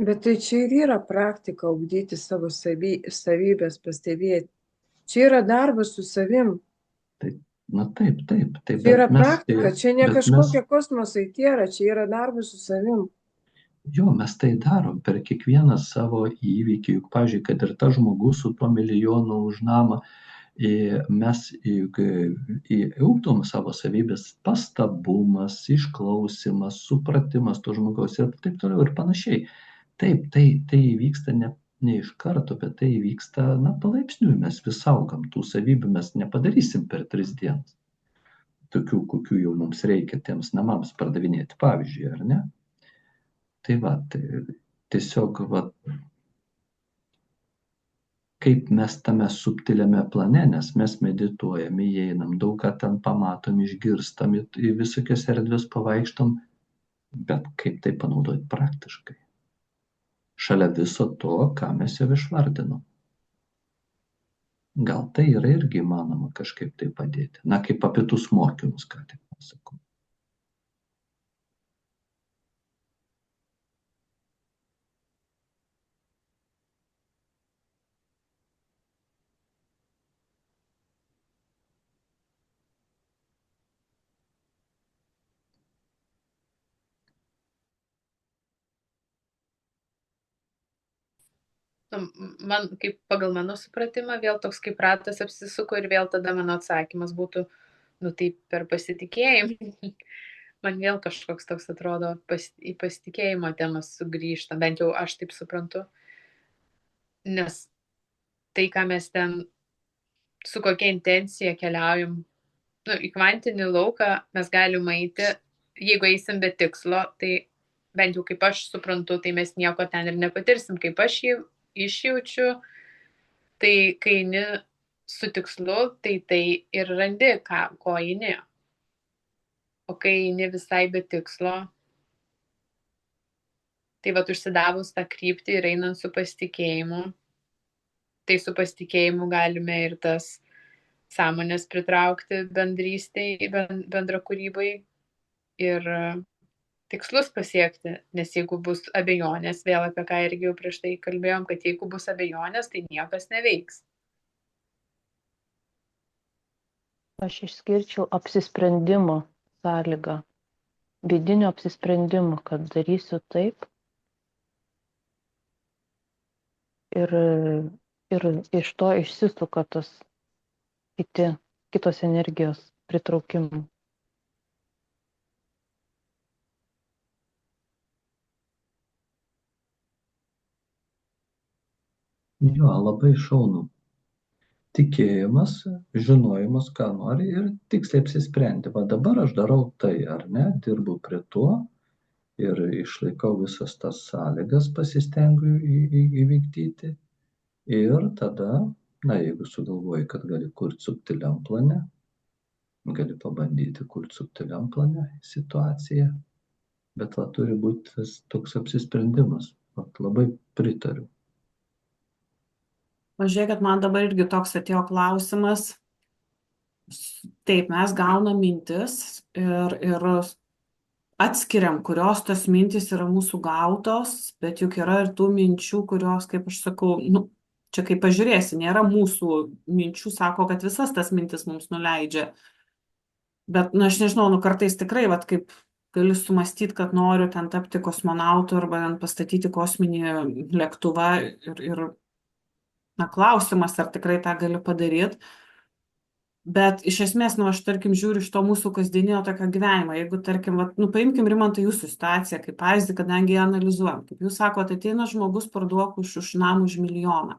Speaker 7: Bet tai čia ir yra praktika, ugdyti savo savybės, pastebėti. Čia yra darbas su savim.
Speaker 1: Taip. Na taip, taip, taip,
Speaker 7: Čia yra
Speaker 1: bet mes,
Speaker 7: praktika, čia ne
Speaker 1: bet mes,
Speaker 7: kažkokie kosmosai tėra, čia yra darbas su savim.
Speaker 1: jo, mes tai darom per kiekvieną savo įvykį, juk, pavyzdžiui, kad ir tas žmogus su tuo milijonu už namą, mes juk ugdom savo savybės, pastabumas, išklausimas, supratimas to žmogaus ir taip toliau ir panašiai. Taip, tai vyksta ne iš karto, bet tai vyksta, na, palaipsniui, mes vis augam, tų savybių mes nepadarysim per 3 dienas. Tokių, kokių jau mums reikia tiems namams pardavinėti, pavyzdžiui, ar ne? Tai va, tai tiesiog, va, kaip mes tame subtiliame plane, nes mes medituojam, įeinam, daug ką ten pamatom, išgirstam, į visokias erdves pavaikštom, bet kaip tai panaudoti praktiškai? Šalia viso to, ką mes jau išvardinom. Gal tai yra irgi įmanoma kažkaip tai padėti. Na, kaip apie tus mokymus, ką tik pasakau.
Speaker 6: Man, kaip pagal mano supratimą, vėl toks kaip ratas apsisuko ir vėl tada mano atsakymas būtų, nu taip, per pasitikėjimą. Man vėl kažkoks toks atrodo į pasitikėjimo temas sugrįžta, bent jau aš taip suprantu. Nes tai, ką mes ten, su kokia intencija keliaujam, nu, į kvantinį lauką mes galim eiti, jeigu eisim be tikslo, tai bent jau kaip aš suprantu, tai mes nieko ten ir nepatirsim, kaip aš jį išjaučiu, tai kai eini su tikslu, tai ir randi, ko eini. O kai eini visai be tikslo, tai vat užsidavus tą kryptį ir einant su pasitikėjimu, tai su pasitikėjimu galime ir tas sąmonės pritraukti bendrystėj, bendra kūrybai ir tikslus pasiekti, nes jeigu bus abejonės, vėl apie ką irgi jau prieš tai kalbėjom, kad jeigu bus abejonės, tai niekas neveiks.
Speaker 5: Aš išskirčiau apsisprendimo sąlygą, vidinio apsisprendimo, kad darysiu taip ir iš to išsisuka tos kitos energijos pritraukimų.
Speaker 1: Jo, labai šaunu. Tikėjimas, žinojimas, ką nori ir tiksliai apsisprendi. Va dabar aš darau tai, ar ne, dirbu prie to ir išlaikau visas tas sąlygas, pasistengiu įvykdyti. Ir tada, na, jeigu sugalvoji, kad gali kurti subtiliam plane, gali pabandyti kurti subtiliam plane situaciją. Bet va turi būti tas toks apsisprendimas. Va, labai pritariu.
Speaker 3: Pažiūrėkit, man dabar irgi toks atėjo klausimas. Taip, mes gaunam mintis ir atskiriam, kurios tos mintys yra mūsų gautos, bet juk yra ir tų minčių, kurios, kaip aš sakau, nu, čia kaip pažiūrėsi, nėra mūsų minčių, sako, kad visas tas mintis mums nuleidžia. Bet, na, aš nežinau, nu, kartais tikrai, vat, kaip gali sumastyti, kad noriu ten tapti kosmonautu arba ten pastatyti kosminį lėktuvą ir na, klausimas, ar tikrai tą gali padaryti. Bet iš esmės, nu, aš, tarkim, žiūriu iš to mūsų kasdienio tokio gyvenimo. Jeigu, tarkim, nu, paimkim Rimantai jūsų situaciją, kaip pavyzdį, kadangi ją analizuojam. Kaip jūs sakote, ateina žmogus parduok už namą už 1 milijoną.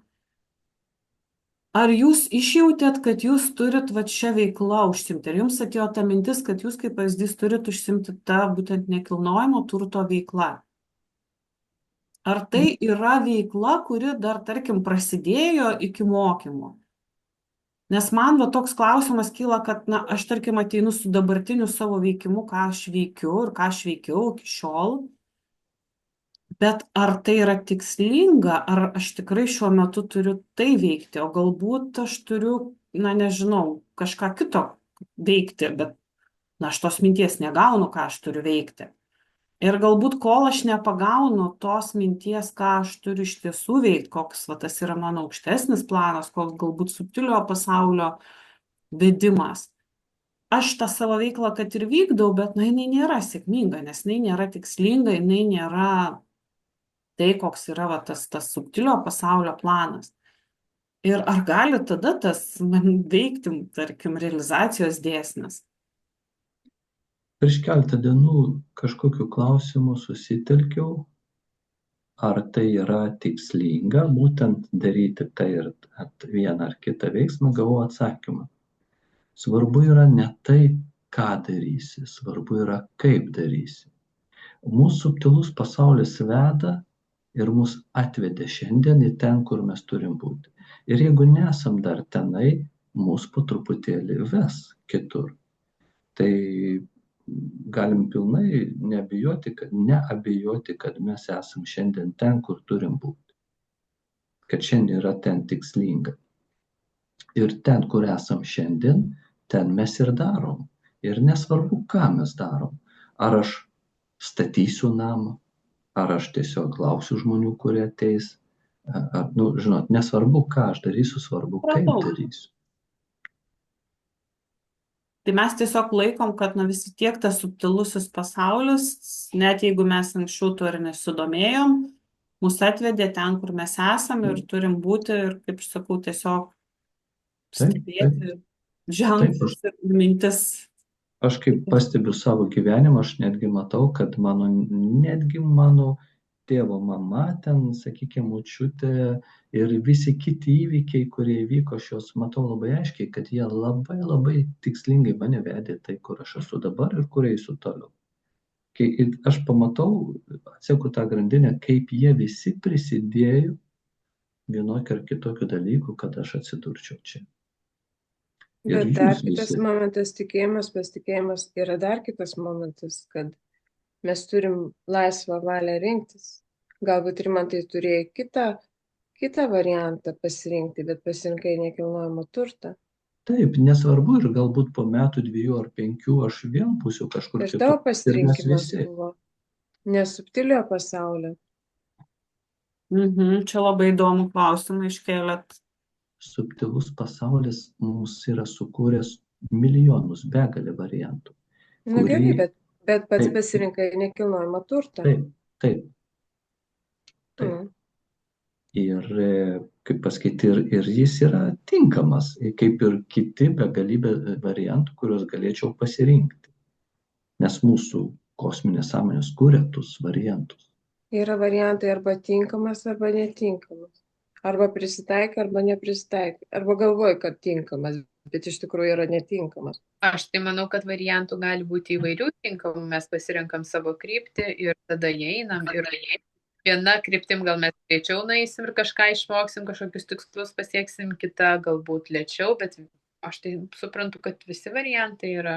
Speaker 3: Ar jūs išjautėt, kad jūs turit va šią veiklą užsimti? Ar jums atėjo ta mintis, kad jūs kaip pavyzdys turit užsimti tą būtent nekilnojamo turto veiklą? Ar tai yra veikla, kuri dar, tarkim, prasidėjo iki mokymų? Nes man va toks klausimas kyla, kad, na, aš, tarkim, ateinu su dabartiniu savo veikimu, ką aš veikiu ir ką aš veikiau iki šiol. Bet ar tai yra tikslinga, ar aš tikrai šiuo metu turiu tai veikti, o galbūt aš turiu, na, nežinau, kažką kito veikti, bet, na, aš tos minties negaunu, ką aš turiu veikti. Ir galbūt, kol aš nepagaunu tos minties, ką aš turiu iš tiesų veikti, koks va, tas yra mano aukštesnis planas, koks galbūt subtilio pasaulio vedimas, aš tą savo veiklą, kad ir vykdau, bet jinai nėra sėkminga, nes jinai nėra tikslinga, jinai nėra tai, koks yra tas subtilio pasaulio planas. Ir ar gali tada tas man veikti, tarkim, realizacijos dėsnis?
Speaker 1: Prieš keletą dienų kažkokiu klausimu susitelkiau, ar tai yra tikslinga būtent daryti tai ir vieną ar kitą veiksmą, gavau atsakymą. Svarbu yra ne tai, ką darysi, svarbu yra kaip darysi. Mūsų subtilus pasaulis veda ir mus atvedė šiandien į ten, kur mes turim būti. Ir jeigu nesam dar tenai, mus po truputėlį ves kitur. Tai galim pilnai neabejoti, kad mes esam šiandien ten, kur turim būti. Kad šiandien yra ten tikslinga. Ir ten, kur esam šiandien, ten mes ir darom. Ir nesvarbu, ką mes darom. Ar aš statysiu namą, ar aš tiesiog lauksiu žmonių, kurie ateis. Žinot, nesvarbu, ką aš darysiu, svarbu, kaip darysiu.
Speaker 3: Tai mes tiesiog laikom, kad vis tiek tas subtilusis pasaulis, net jeigu mes anksčiau to ir nesidomėjom, mus atvedė ten, kur mes esam ir turim būti ir, kaip aš sakau, tiesiog stebėti ženklus ir mintis.
Speaker 1: Aš kaip pastebiu savo gyvenimą, aš netgi matau, kad mano tėvo mama, ten, sakykime, močiutė ir visi kiti įvykiai, kurie įvyko, aš juos matau labai aiškiai, kad jie labai, labai tikslingai mane vedė tai, kur aš esu dabar ir kur eisiu toliau. Kai aš pamatau, atseku tą grandinę, kaip jie visi prisidėjo vienokio ar kitokio dalykų, kad aš atsidurčiau čia.
Speaker 7: Bet dar kitas momentas, tikėjimas, pasitikėjimas, yra dar kitas momentas, kad mes turim laisvą valią rinktis. Galbūt Rimantai turėjo kitą variantą pasirinkti, bet pasirinkai nekilnojamą turtą.
Speaker 1: Taip, nesvarbu, ir galbūt po metų, 2 ar 5 aš vėl būsiu kažkur
Speaker 7: kitur. Ir tavo pasirinkimas buvo nesubtilio pasaulio.
Speaker 3: Čia labai įdomų klausimą iškėlėt.
Speaker 1: Subtilus pasaulis mums yra sukūręs milijonus, begalę variantų.
Speaker 7: Na gerai, bet pats pasirinkai nekilnojamą turtą.
Speaker 1: Taip. Ir, kaip pasakyti, ir jis yra tinkamas, kaip ir kiti begalybė variantų, kuriuos galėčiau pasirinkti. Nes mūsų kosminės sąmonės kuria tus variantus.
Speaker 7: Yra variantai arba tinkamas, arba netinkamas. Arba prisitaikai, arba neprisitaikai. Arba galvoji, kad tinkamas, bet iš tikrųjų yra netinkamas.
Speaker 6: Aš tai manau, kad variantų gali būti įvairių tinkamų. Mes pasirenkam savo kryptį ir tada einam. Ir viena kryptim gal mes greičiau nueisim ir kažką išmoksim, kažkokius tikslus pasieksim, kita galbūt lėčiau, bet aš tai suprantu, kad visi variantai yra.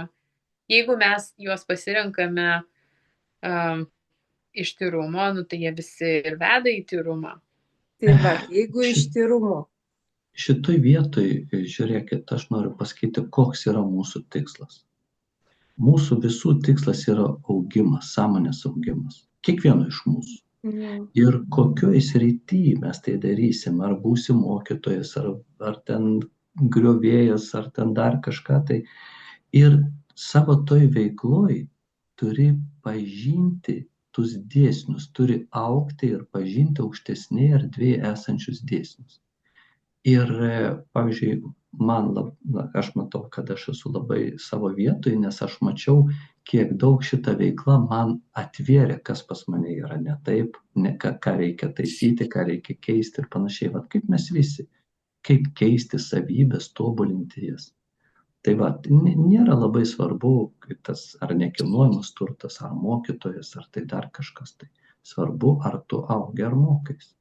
Speaker 6: Jeigu mes juos pasirenkame iš tyrumo, tai jie visi ir veda į tyrumą.
Speaker 7: Tai va, jeigu iš tyrumo.
Speaker 1: Šitoj vietoj, žiūrėkit, aš noriu pasakyti, koks yra mūsų tikslas. Mūsų visų tikslas yra augimas, sąmonės augimas. Kiekvieno iš mūsų. Ir kokioj srity mes tai darysim, ar būsim mokytojas, ar ten griovėjas, ar ten dar kažką tai. Ir savo toj veikloj turi pažinti tus dėsnius, turi augti ir pažinti aukštesnėje erdvėje esančius dėsnius. Ir, pavyzdžiui, aš matau, kad aš esu labai savo vietoje, nes aš mačiau, kiek daug šita veikla man atvėrė, kas pas mane yra ne taip, ką reikia taisyti, ką reikia keisti ir panašiai. Vat kaip mes visi, kaip keisti savybės, tobulinti jas. Tai va, nėra labai svarbu, tas ar nekilnojamas turtas, ar mokytojas, ar tai dar kažkas. Tai svarbu, ar tu augi, ar mokais.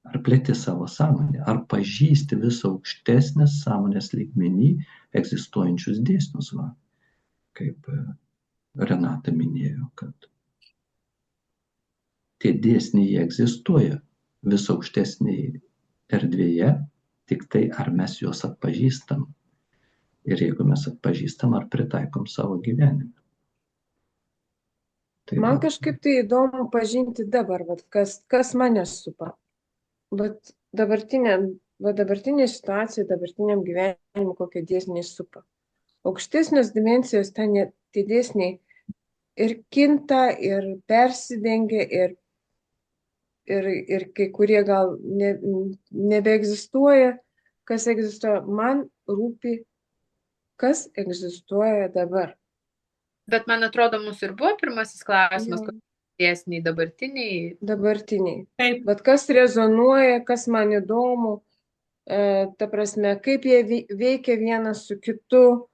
Speaker 1: Ar plėti savo sąmonę, ar pažįsti visą aukštesnės sąmonės lygmenį egzistuojančius dėsnius. Va, kaip Renata minėjo, kad tie dėsniai egzistuoja vis aukštesnėje erdvėje, tik tai ar mes juos atpažįstam. Ir jeigu mes atpažįstam, ar pritaikom savo gyvenime.
Speaker 7: Man kažkaip tai įdomu pažinti dabar, kas mane supa. Bet dabartinė situacija, dabartiniam gyvenimui kokie dėsniai supa. aukštesnios dimensijos ten tie dėsniai ir kinta, ir persidengia, ir kai kurie gal nebeegzistuoja, kas egzistuoja. Man rūpi, kas egzistuoja dabar.
Speaker 6: Bet man atrodo, mūsų ir buvo pirmasis klausimas,
Speaker 7: Jo.
Speaker 6: kokie dėsniai dabartiniai.
Speaker 7: Dabartiniai.
Speaker 3: Taip,
Speaker 7: Bet kas rezonuoja, kas man įdomu, ta prasme, kaip jie veikia vienas su kitu,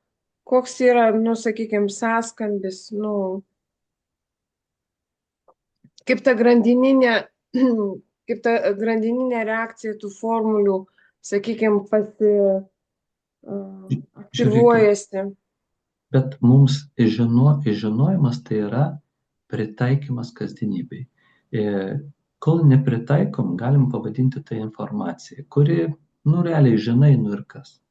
Speaker 7: koks yra, sakykime, sąskambis, kaip ta grandininė, kaip ta grandininė reakcija tų formulių, sakykime, aktyvuojasi.
Speaker 1: Bet mums žinojimas tai yra pritaikymas kasdienybei. Kol nepritaikom, galim pavadinti tai informacija, kuri, realiai žinai, ir kas.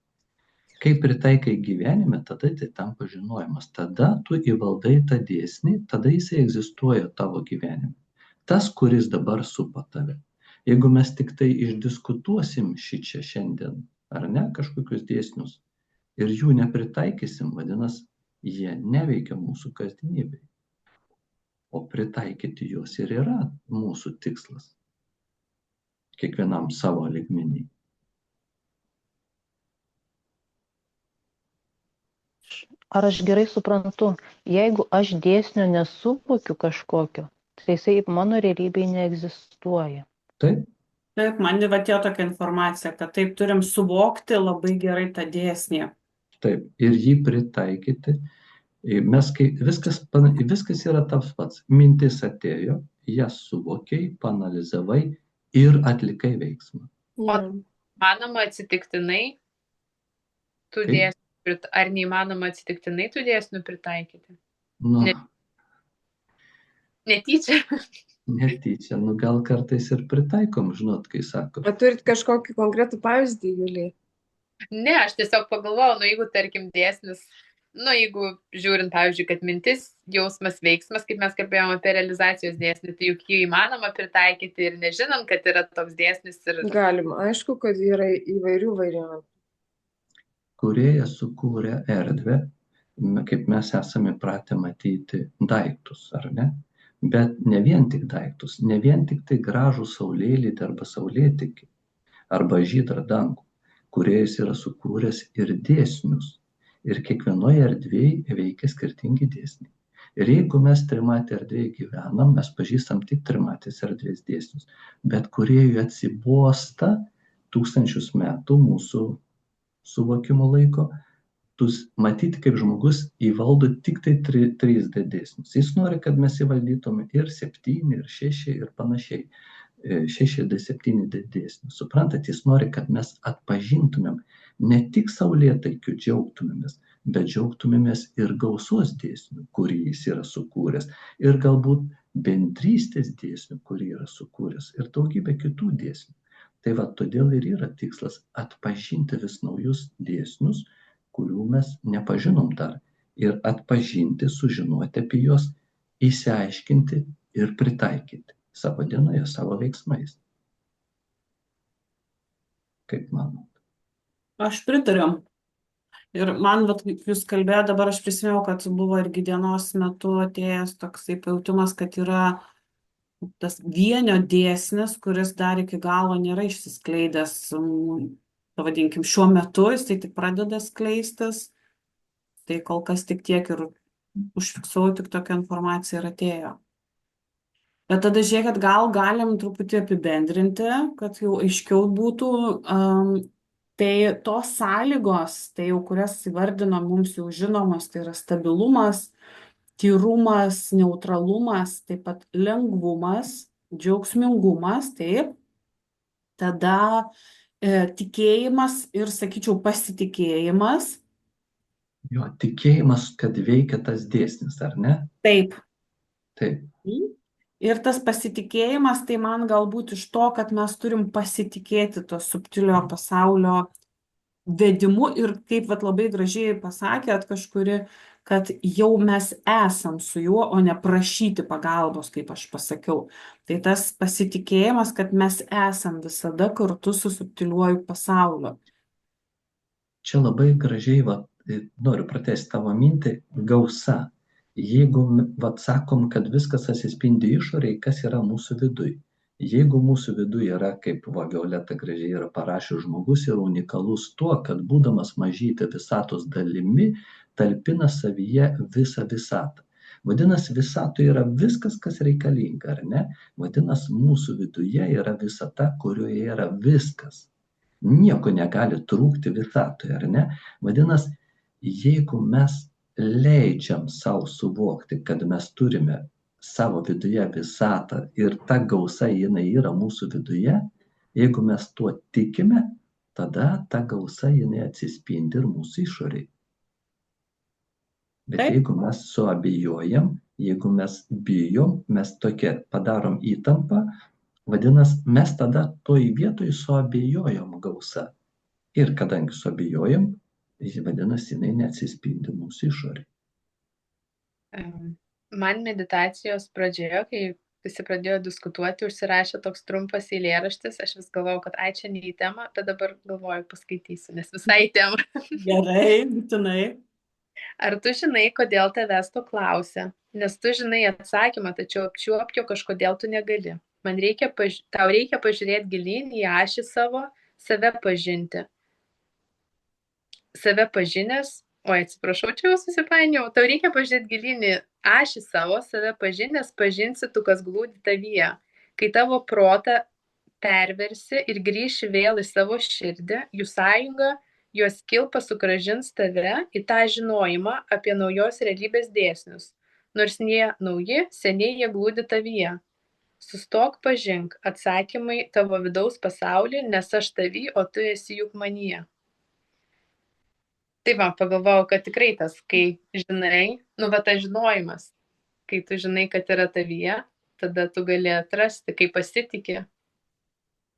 Speaker 1: Kai pritaikai gyvenime, tada tai tampa žinojimas. Tada tu įvaldai tą dėsnį, tada jisai egzistuoja tavo gyvenime. Tas, kuris dabar supa tave. Jeigu mes tik tai išdiskutuosim šičia šiandien, ar ne, kažkokius dėsnius, ir jų nepritaikysim, vadinasi, jie neveikia mūsų kasdienybei. O pritaikyti juos ir yra mūsų tikslas. Kiekvienam savo lygmenį.
Speaker 5: Ar aš gerai suprantu, jeigu aš dėsnio nesuvokiu kažkokio, tai jisai mano realybėje neegzistuoja.
Speaker 1: Taip,
Speaker 3: taip, man va atėjo tokia informacija, kad taip turim suvokti labai gerai tą dėsnį.
Speaker 1: taip. Ir jį pritaikyti. Viskas yra tas pats. Mintis atėjo, jas suvokiai, panalizavai ir atlikai veiksmą.
Speaker 6: Manoma atsitiktinai tų
Speaker 1: Kaip?
Speaker 6: dėsnių, ar neįmanoma atsitiktinai tų dėsnių pritaikyti? Netyčia.
Speaker 1: Netyčia, gal kartais ir pritaikom, žinot, kai sako.
Speaker 7: Ar turit kažkokį konkretų pavyzdį, Julija?
Speaker 6: Ne, aš tiesiog pagalvojau, jeigu, tarkim, dėsnis, jeigu žiūrint, pavyzdžiui, kad mintis, jausmas, veiksmas, kaip mes kalbėjome apie realizacijos dėsnį, tai juk jį įmanoma pritaikyti ir nežinant, kad yra toks dėsnis.
Speaker 7: Galima, aišku, kad yra įvairių variantų.
Speaker 1: Kūrėjas sukūrė erdvę, kaip mes esame pratę matyti daiktus, ar ne? Bet ne vien tik daiktus, ne vien tik tai gražų saulėlydį arba saulėtekį, arba žydrą dangų. Kūrėjas yra sukūręs ir dėsnius. Ir kiekvienoje erdvėje veikia skirtingi dėsniai. Ir jeigu mes trimatė erdvėje gyvenam, mes pažįstam tik trimatės erdvės dėsnius. Bet kūrėjui atsibosta tūkstančius metų mūsų suvokimo laiko, matyti, kaip žmogus įvaldo tik tai 3D dėsnius. Jis nori, kad mes įvaldytume ir 7, ir 6 ir panašiai. 6D, 7D dėsnius. Suprantat, jis nori, kad mes atpažintumėm ne tik saulėtaikiu džiaugtumėmės, bet džiaugtumėmės ir gausos dėsnių, kurį jis yra sukūręs, ir galbūt bendrystės dėsnių, kurį yra sukūręs, ir daugybė kitų dėsnių. Tai todėl ir yra tikslas atpažinti vis naujus dėsnius, kurių mes nepažinom dar, ir atpažinti, sužinoti apie juos, įsiaiškinti ir pritaikyti savo dienoje, savo veiksmais. Kaip manot?
Speaker 3: Aš pritariu. Ir man, jūs kalbėjote, dabar aš prisimenu, kad buvo irgi dienos metu atėjęs toksai pajautimas, kad yra tas vienio dėsnis, kuris dar iki galo nėra išsiskleidęs, pavadinkim, šiuo metu, jis tai tik pradeda skleistis. Tai kol kas tik tiek ir užfiksau, tik tokia informacija ir atėjo. Bet tada žiūrėkit, gal galim truputį apibendrinti, kad jau aiškiau būtų. Tai tos sąlygos, tai jau kurias įvardinom, mums jau žinomos, tai yra stabilumas, tyrumas, neutralumas, taip pat lengvumas, džiaugsmingumas, taip. Tada tikėjimas ir, sakyčiau, pasitikėjimas.
Speaker 1: Jo, tikėjimas, kad veikia tas dėsnis, ar ne?
Speaker 3: Taip.
Speaker 1: Taip.
Speaker 3: Ir tas pasitikėjimas, tai man galbūt iš to, kad mes turim pasitikėti to subtilio pasaulio vedimu ir kaip labai gražiai pasakėt kažkuri, kad jau mes esam su juo, o ne prašyti pagalbos, kaip aš pasakiau. Tai tas pasitikėjimas, kad mes esam visada kartu su subtiliuoju pasauliu.
Speaker 1: Čia labai gražiai noriu pratęsti tavo mintį, gausa. Jeigu vat sakom, kad viskas atsispindi išoriai, kas yra mūsų viduj. Jeigu mūsų viduj yra, kaip Violeta gražiai yra parašius, žmogus yra unikalus tuo, kad būdamas mažytė visatos dalimi, talpina savyje visą visatą. Vadinasi, visatoje yra viskas, kas reikalinga, ar ne? Vadinasi, mūsų viduje yra visata, kurioje yra viskas. Nieko negali trūkti visatoje, ar ne? Vadinasi, jeigu mes leidžiam savo suvokti, kad mes turime savo viduje visatą ir ta gausa jinai yra mūsų viduje, jeigu mes tuo tikime, tada ta gausa jinai atsispindi ir mūsų išoriai. Bet
Speaker 3: Taip.
Speaker 1: jeigu mes suabejojam, jeigu mes bijom, mes tokia padarom įtampą, vadinasi, mes tada toj vietoj suabejojam gausa. Ir kadangi suabejojam, vadinasi, jinai neatsispindi mūsų išoriai.
Speaker 6: Man meditacijos pradžioje, kai visi pradėjo diskutuoti, užsirašė toks trumpas eilėraštis, aš vis galvojau, kad ai čia ne į temą, bet dabar galvoju paskaitysiu, nes visai į temą.
Speaker 3: Gerai, būtinai.
Speaker 6: Ar tu žinai, kodėl tavęs to klausia? Nes tu žinai atsakymą, tačiau apčiuopti jo kažkodėl tu negali. Tau reikia pažiūrėti gilyn į ašį savo, save pažinti. Save pažinęs, atsiprašau, čia jau susipainiau, tau reikia pažiūrėti gilyn į ašį savo, save pažinęs, pažinsi tu, kas glūdi tavyje. Kai tavo protą perversi ir grįši vėl į savo širdį, jų sąjunga, jos kilpa sugrąžins tave į tą žinojimą apie naujos realybės dėsnius. Nors jie nauji, seniai jie glūdi tavyje. Sustok, pažink, atsakymai tavo vidaus pasaulį, nes aš tavy, o tu esi juk manyje. Tai man pagalvojau, kad tikrai tas, kai žinai, tas žinojimas, kai tu žinai, kad yra tavyje, tada tu gali atrasti, kai pasitikė.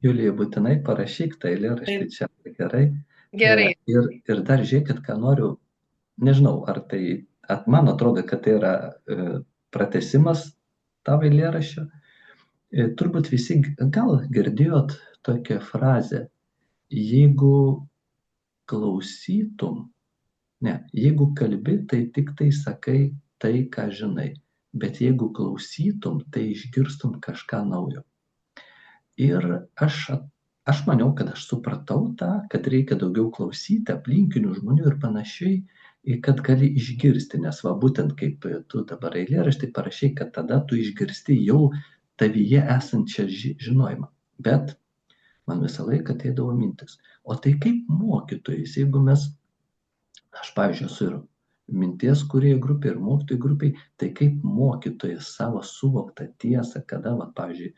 Speaker 1: Julija, būtinai parašyk tą eilėraštį čia, gerai?
Speaker 6: Gerai.
Speaker 1: Ir dar žiūrėkit, ką noriu, nežinau, ar tai, man atrodo, kad tai yra pratęsimas tavo eilėraščio. Turbūt visi gal girdėjot tokią frazę, jeigu klausytum, jeigu kalbi, tai tik tai sakai tai, ką žinai, bet jeigu klausytum, tai išgirstum kažką naujo. Ir aš maniau, kad aš supratau tą, kad reikia daugiau klausyti aplinkinių žmonių ir panašiai, kad gali išgirsti, nes būtent kaip tu dabar eilėraštį parašai, kad tada tu išgirsti jau tavyje esančią žinojimą. Bet man visą laiką ateidavo mintis, o tai kaip mokytojais, jeigu aš, pavyzdžiui, esu ir minties kūrėjų grupė, ir mokytojų grupė, tai kaip mokytojas savo suvoktą tiesą, kada, pavyzdžiui,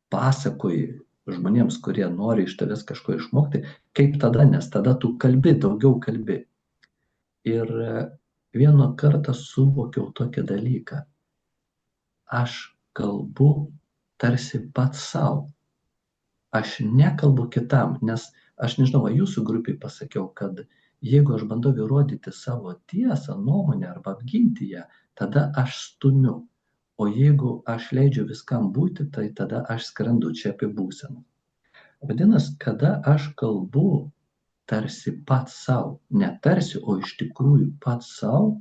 Speaker 1: pasakoji žmonėms, kurie nori iš tavęs kažko išmokti, kaip tada, nes tada tu kalbi, daugiau kalbi. Ir vieną kartą suvokiau tokį dalyką. Aš kalbu tarsi pats savo. Aš nekalbu kitam, nes aš nežinau, jūsų grupiai pasakiau, kad jeigu aš bandau įrodyti savo tiesą, nuomonę arba apginti ją, tada aš stumiu. O jeigu aš leidžiu viskam būti, tai tada aš skrendu čia apie būseną. Vadinasi, kada aš kalbu tarsi pats savo, ne tarsi, o iš tikrųjų pats savo,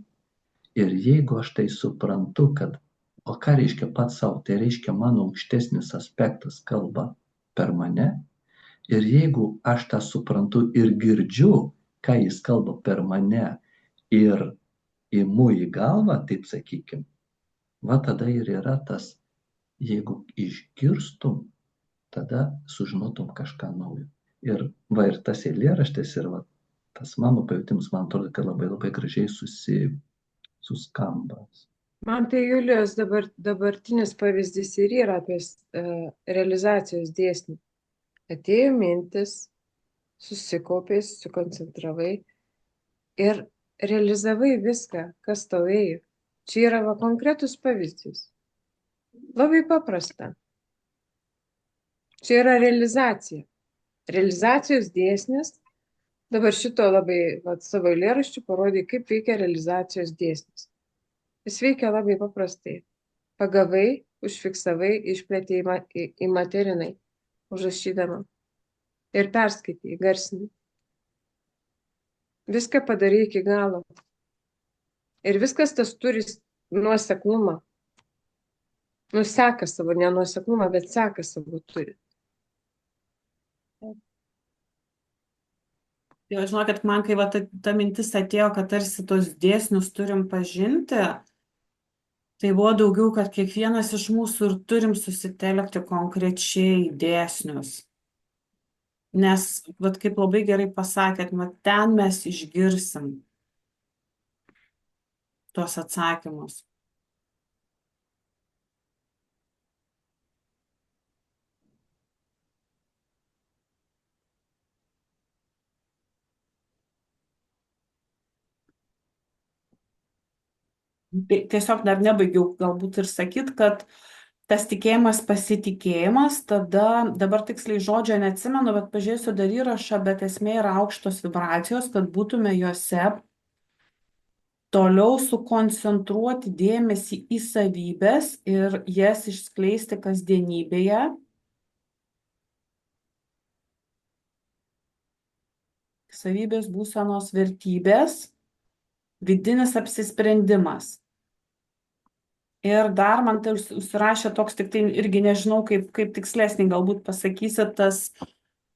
Speaker 1: ir jeigu aš tai suprantu, kad, o ką reiškia pats savo, tai reiškia mano aukštesnis aspektas kalba per mane, ir jeigu aš tą suprantu ir girdžiu, ką jis kalba per mane, ir imu į galvą, taip sakykim, tada ir yra tas, jeigu išgirstum, tada sužinotum kažką naujo. Ir tas eilėraštis ir tas mano pajutimas, man atrodo, kad labai labai gražiai suskamba.
Speaker 7: Man tai Julijos dabartinis pavyzdys ir yra apie realizacijos dėsnį. Atėjo mintis, susikaupė, susikoncentravai ir realizavai viską, kas tau ėjo. Čia yra konkretus pavyzdys. Labai paprasta. Čia yra realizacija. Realizacijos dėsnis. Dabar šito labai savo eilėraščiu parodė, kaip veikia realizacijos dėsnis. Jis veikia labai paprastai. Pagavai, užfiksavai, išplėtė į materinai, užrašydama. Ir perskaitai, garsinai. viską padarai iki galo. Ir viskas tas turi nuoseklumą. Seka savo, ne nuoseklumą, bet seka savo turi.
Speaker 3: Jo, žinokit, man kai va, ta mintis atėjo, kad tarsi tos dėsnius turim pažinti, tai buvo daugiau, kad kiekvienas iš mūsų ir turim susitelkti konkrečiai į dėsnius. Nes, vat, kaip labai gerai pasakėt, ten mes išgirsim tuos atsakymus. Tiesiog dar nebaigiau galbūt ir sakyt, kad tas tikėjimas, pasitikėjimas, tada, dabar tiksliai žodžio neatsimenu, bet pažiūrėsiu dar įrašą, bet esmė yra aukštos vibracijos, kad būtume juose toliau sukoncentruoti dėmesį į savybės ir jas išskleisti kasdienybėje. Savybės, būsenos, vertybės, vidinis apsisprendimas. Ir dar man tai užsirašė toks, tik tai irgi nežinau, kaip tikslesnį galbūt pasakysit, tas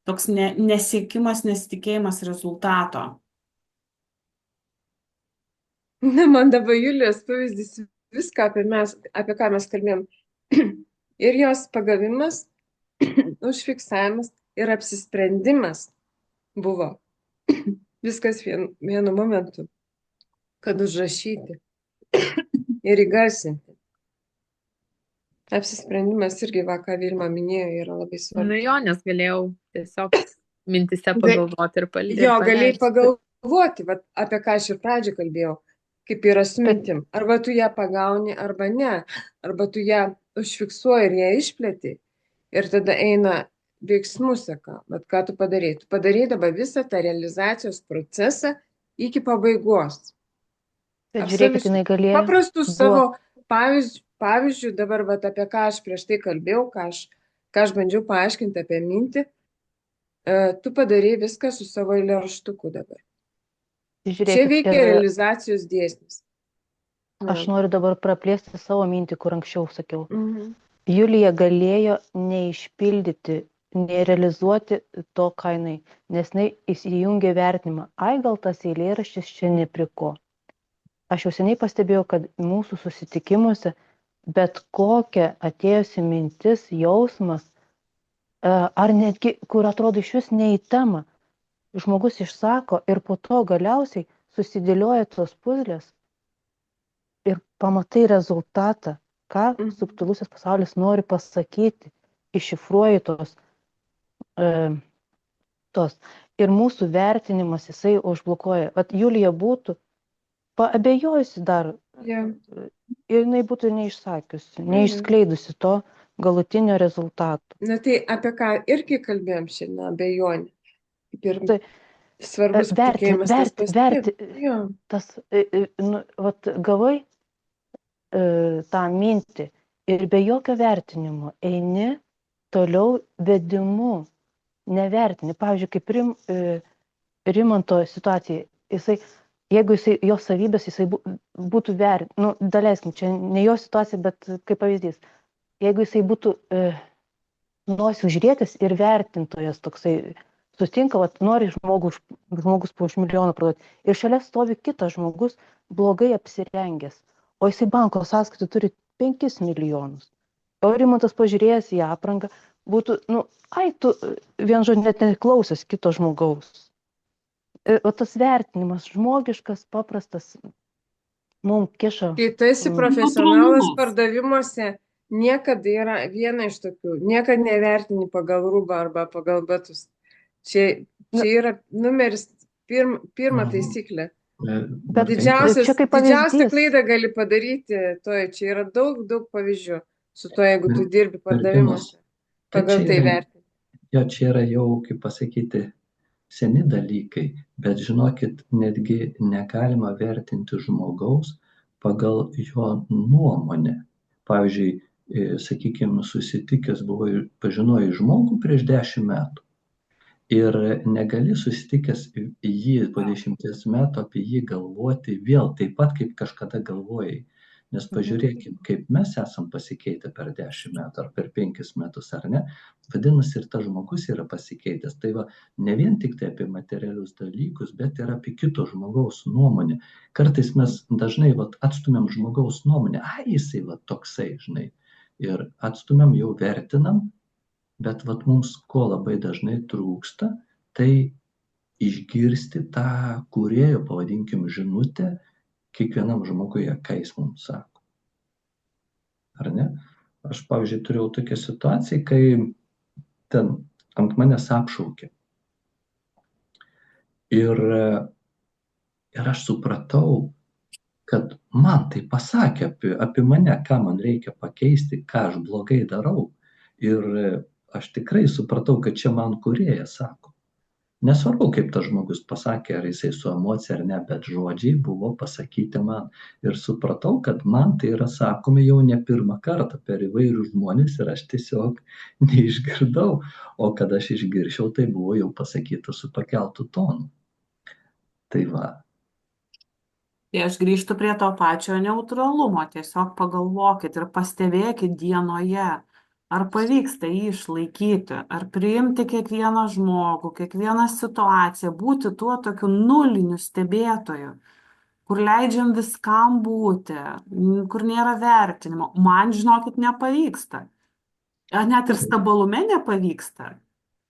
Speaker 3: toks nesiekimas, nesitikėjimas rezultato.
Speaker 7: Man dabar Julijos pavyzdys viską apie ką mes kalbėjom. Ir jos pagavimas, užfiksavimas ir apsisprendimas buvo. Viskas vienu momentu, kad užrašyti ir įgarsinti. Apsisprendimas irgi, ką Vilma minėjo, yra labai svarbu.
Speaker 6: Nu jo, nes galėjau tiesiog mintise pagalvoti ir palikti.
Speaker 7: Jo, galėjai pagalvoti, apie ką aš ir pradžią kalbėjau, kaip yra su mintim. Arba tu ją pagauni, arba ne. Arba tu ją užfiksuoji ir ją išplėti. Ir tada eina veiksmų seka. Bet ką tu padarei? Tu padarei dabar visą tą realizacijos procesą iki pabaigos.
Speaker 5: Bet žiūrėkit, jinai galėjo.
Speaker 7: Paprastų savo pavyzdžių dabar, apie ką aš prieš tai kalbėjau, ką aš bandžiau paaiškinti apie mintį, tu padarei viską su savo eilėraštuku dabar.
Speaker 5: Žiūrėkit,
Speaker 7: čia veikia realizacijos dėsnis.
Speaker 5: Aš noriu dabar praplėsti savo mintį, kur anksčiau sakiau. Julija galėjo neišpildyti, nerealizuoti to, ką jinai, nes jinai įsijungė vertinimą. Ai, gal tas eilėraštis čia nepriko. Aš jau seniai pastebėjau, kad mūsų susitikimuose bet kokia atėjusi mintis, jausmas, ar netgi, kur atrodo iš vis ne į temą, žmogus išsako ir po to galiausiai susidėlioja tos puzlės ir pamatai rezultatą, ką subtilusis pasaulis nori pasakyti, iššifruoji tos. Ir mūsų vertinimas jisai užblokuoja. Vat Julija būtų paabejojusi dar, ir jinai būtų neišsakiusi, neišskleidusi to galutinio rezultato.
Speaker 7: Na tai apie ką irgi kalbėjom šiandien, abejonė. Ir svarbus tikėjimas.
Speaker 5: Gavai tą mintį ir be jokio vertinimo eini toliau vedimu, nevertini. Pavyzdžiui, kaip Rimanto situacija, jeigu jo savybės būtų daleiskim, čia ne jo situacija, bet kaip pavyzdys, jeigu jisai būtų nosi užrietęs ir vertintojas toksai, sutinka, nori žmogus po už milijoną parduoti, ir šalia stovi kitas žmogus blogai apsirengęs, o jisai banko sąskaitą turi 5 milijonus. O Rimantas pažiūrėjęs į aprangą būtų, tu vien žodžiu net neklausęs kito žmogaus. O tas vertinimas žmogiškas, paprastas, mums kiša.
Speaker 7: Kai tu esi profesionalas pardavimuose, niekada yra viena iš tokių, niekada nevertini pagal rūbą arba pagal batus. Čia yra numeris pirma taisyklė. Didžiausią klaidą gali padaryti, čia yra daug pavyzdžių su to, jeigu tu dirbi pardavimuose, pagal tai vertini.
Speaker 1: Jo, čia yra jau, kaip pasakyti, seni dalykai, bet žinokit, netgi negalima vertinti žmogaus pagal jo nuomonę. Pavyzdžiui, sakykime, susitikęs pažinojai žmogų prieš 10 metų Ir negali susitikęs jį po 10 metų apie jį galvoti vėl taip pat, kaip kažkada galvojai. Nes pažiūrėkim, kaip mes esam pasikeitę per 10 metų ar per 5 metus, ar ne? Vadinasi, ir tas žmogus yra pasikeitęs. Tai va, ne vien tik tai apie materialius dalykus, bet ir apie kito žmogaus nuomonę. Kartais mes dažnai atstumiam žmogaus nuomonę. Jisai toksai, žinai. Ir atstumiam, jau vertinam. Bet mums ko labai dažnai trūksta, tai išgirsti tą kūrėjo, pavadinkim, žinutę kiekvienam žmoguje, ką jis mums sako. Ar ne? Aš, pavyzdžiui, turėjau tokią situaciją, kai ten ant manęs apšaukė. Ir aš supratau, kad man tai pasakė apie mane, ką man reikia pakeisti, ką aš blogai darau. Ir aš tikrai supratau, kad čia man kūrėjas sako. Nesvarbu, kaip tas žmogus pasakė, ar jisai su emocija ar ne, bet žodžiai buvo pasakyti man. Ir supratau, kad man tai yra sakomi jau ne pirmą kartą per įvairius žmonės ir aš tiesiog neišgirdau. O kad aš išgirčiau, tai buvo jau pasakyta su pakeltu tonu. Tai va.
Speaker 3: Tai aš grįžtu prie to pačio neutralumo. Tiesiog pagalvokit ir pastebėkit dienoje, ar pavyksta jį išlaikyti, ar priimti kiekvieną žmogų, kiekvieną situaciją, būti tuo tokiu nuliniu stebėtoju, kur leidžiam viskam būti, kur nėra vertinimo. Man, žinokit, nepavyksta. Net ir stabilume nepavyksta.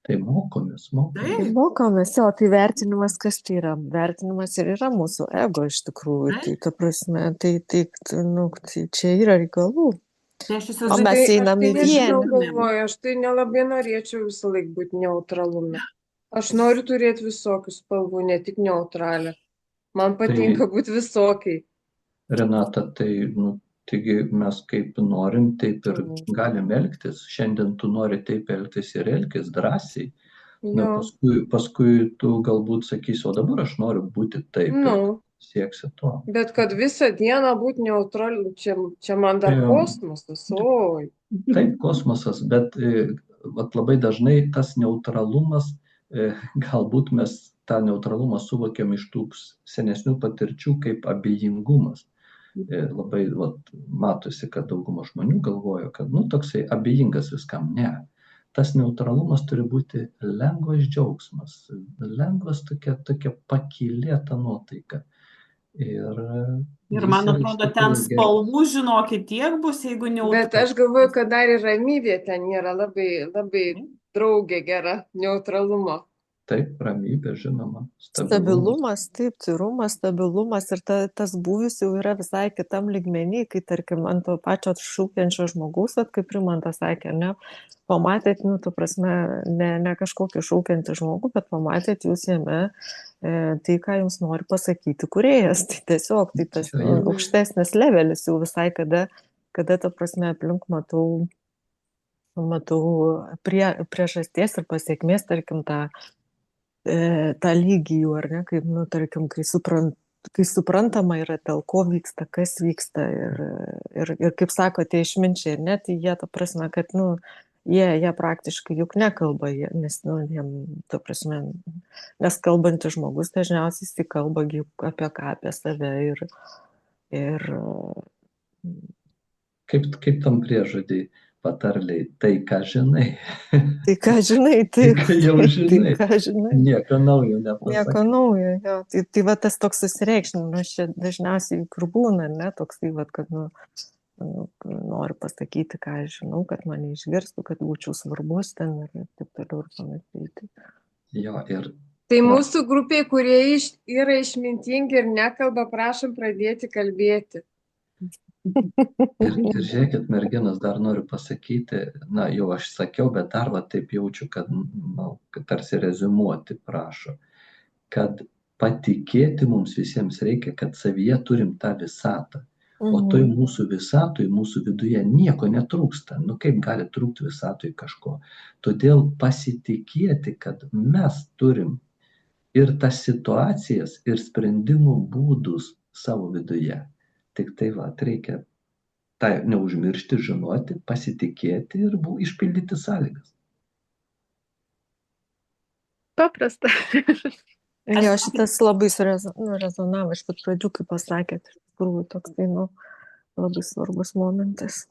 Speaker 1: Tai mokomės.
Speaker 4: Tai mokomės, tai vertinimas, kas tai yra? Vertinimas ir yra mūsų ego iš tikrųjų. Tai, ta prasme, tai čia yra reikalų.
Speaker 3: Tai aš
Speaker 4: O mes einam į vieną.
Speaker 7: Aš tai nelabai norėčiau visą laiką būti neutralume. Aš noriu turėti visokių spalvų, ne tik neutralią. Man patinka būti visokiai.
Speaker 1: Renata, taigi mes kaip norim, taip ir galim elgtis. Šiandien tu nori taip elgtis ir elgtis drąsiai. Paskui tu galbūt sakysi, o dabar aš noriu būti taip. Sieksi to.
Speaker 7: Bet kad visą dieną būti neutraliu, čia man dar kosmosas. Oi.
Speaker 1: Taip, kosmosas, bet labai dažnai tas neutralumas, galbūt mes tą neutralumą suvokiam iš tų senesnių patirčių kaip abejingumas. Labai matosi, kad dauguma žmonių galvoja, kad toksai abejingas viskam. Ne. Tas neutralumas turi būti lengvas džiaugsmas, lengvas tokia pakylėta nuotaika. Ir
Speaker 3: man atrodo, ten spalvų, žinokit, tiek bus, jeigu neutralumas.
Speaker 7: Bet aš galvoju, kad dar ir ramybė ten yra labai draugė gera neutralumo.
Speaker 1: Taip, ramybė, žinoma.
Speaker 4: Stabilumas, taip, tyrumas, stabilumas ir tas būvis jau yra visai kitam lygmenį, kai, tarkim, ant to pačio šaukiančio žmogaus, kaip Rimantas sakė, ne, pamatėt, ta prasme, ne kažkokį šaukiantį žmogų, bet pamatėt jūs jame tai, ką jums nori pasakyti kūrėjas. Tai tiesiog, tai tas aukštesnis levelis jau visai, kada, ta prasme, aplink matau priežasties ir pasiekmės, tarkim, tą lygį jų, ar ne, kaip, tarkim, kai suprantama yra, dėl ko vyksta, kas vyksta ir kaip sakote, išminčiai, ir net jie, ta prasme, kad, jie praktiškai juk nekalba, nes, jiem, ta prasme, nes kalbantis žmogus dažniausiai jis kalba apie ką, apie save ir
Speaker 1: Kaip tam priežodį patarliai, tai ką žinai.
Speaker 4: Tai ką žinai, tai
Speaker 1: jau žinai.
Speaker 4: Tai ką žinai.
Speaker 1: Nieko naujo nepasakai.
Speaker 4: Nieko naujo, jo. Tai va tas toks susireikšminimas čia dažniausiai kur būna, ne, toks tai va, kad, noriu pasakyti, ką aš žinau, kad mane išgirstų, kad būčiau svarbus ten ir taip toliau ir panašiai.
Speaker 1: Jo, ir...
Speaker 7: Tai mūsų grupė, kurie yra išmintingi ir nekalba, prašom pradėti kalbėti.
Speaker 1: Ir žiūrėkit, merginos, dar noriu pasakyti, jau aš sakiau, bet dar taip jaučiu, kad tarsi reziumuoti prašo, kad patikėti mums visiems reikia, kad savyje turim tą visatą. O toj mūsų visatoj, mūsų viduje nieko netrūksta. Kaip gali trūkti visatoj kažko? Todėl pasitikėti, kad mes turim ir tas situacijas, ir sprendimų būdus savo viduje. Tik tai reikia tą neužmiršti, žinoti, pasitikėti ir išpildyti sąlygas.
Speaker 6: Paprasta.
Speaker 4: Jo, šitas labai rezonavo iš pat pradžių, kai pasakėt, iš tikrųjų toks tai, labai svarbus momentas.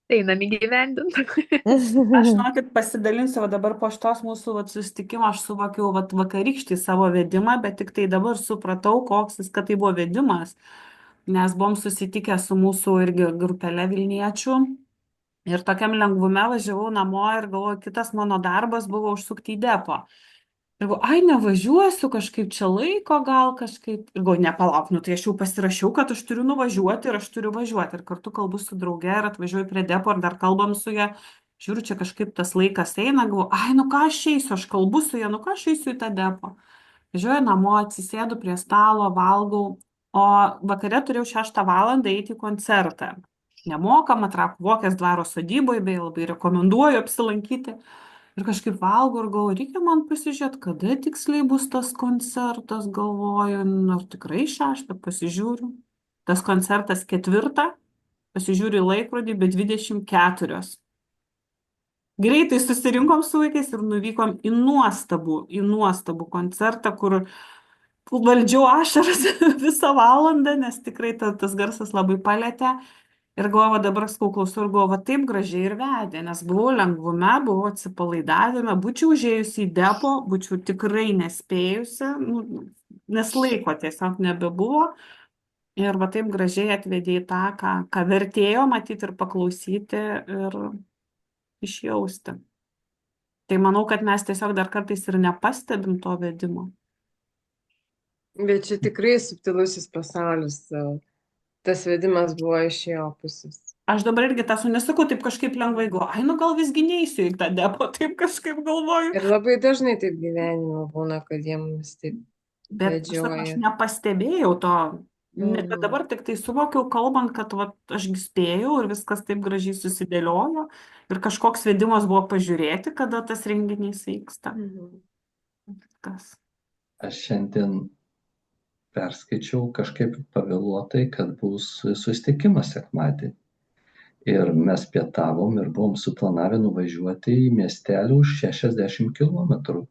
Speaker 6: Einam įgyvendinti.
Speaker 3: Aš žinokit pasidalinsiu, va dabar po šitos mūsų susitikimo aš suvokiau vakarykštį savo vedimą, bet tik tai dabar supratau, kad tai buvo vedimas, nes buvom susitikę su mūsų irgi grupelė Vilniečių ir tokiam lengvume važiavau namo ir galvoju, kitas mano darbas buvo užsukti į depo. Ir galvoju, nevažiuosiu, kažkaip čia laiko gal kažkaip. Ir galvoju, nepalauk, tai aš jau pasirašiau, kad aš turiu nuvažiuoti ir aš turiu važiuoti. Ir kartu kalbu su drauge ir atvažiuoju prie depo ir dar kalbam su ja. Žiūriu, čia kažkaip tas laikas eina, galvoju, ką aš eisiu, aš kalbu su ja, ką aš eisiu į tą depo. Važiuoju namo, atsisėdu prie stalo, valgau, o vakare turėjau 6 valandą eiti į koncertą. Nemokamą Trakų Vokės dvaro sodyboje, bei labai rekomenduoju apsilankyti. Ir kažkaip valgau ir galvoju, reikia man pasižiūrėti, kada tiksliai bus tas koncertas, galvoju, ar tikrai 6, pasižiūriu. Tas koncertas 4, pasižiūriu į laikrodį, bet 24. Greitai susirinkom su vaikais ir nuvykom į nuostabų koncertą, kur valdžiau ašaras visą valandą, nes tikrai tas garsas labai palėtė. Ir galvoju, dabar klausau ir galvoju, taip gražiai ir vedė, nes buvau lengvume, buvau atsipalaidavime, būčiau užėjusi į depo, būčiau tikrai nespėjusi, nes laiko tiesiog nebebuvo. Ir taip gražiai atvedė į tą, ką vertėjo matyti ir paklausyti ir išjausti. Tai manau, kad mes tiesiog dar kartais ir nepastebim to vedimo.
Speaker 7: Bet čia tikrai subtilusis pasaulis. Tas vedimas buvo iš jo pusės.
Speaker 3: Aš dabar irgi tą nesakau, taip kažkaip lengvai galvoju, gal visgi neįsiu į tą depo, taip kažkaip galvoju.
Speaker 7: Ir labai dažnai taip gyvenime būna, kad jiems taip vedžioja.
Speaker 3: Bet aš nepastebėjau to. Bet dabar tik tai suvokiau, kalbant, kad aš spėjau ir viskas taip gražiai susidėliojo ir kažkoks vedimas buvo pažiūrėti, kada tas renginys vyksta. Kas?
Speaker 1: Aš šiandien perskaičiau kažkaip pavėluotai, kad bus susitikimas sekmadienį. Ir mes pietavom ir buvom suplanavę nuvažiuoti į miestelį už 60 km.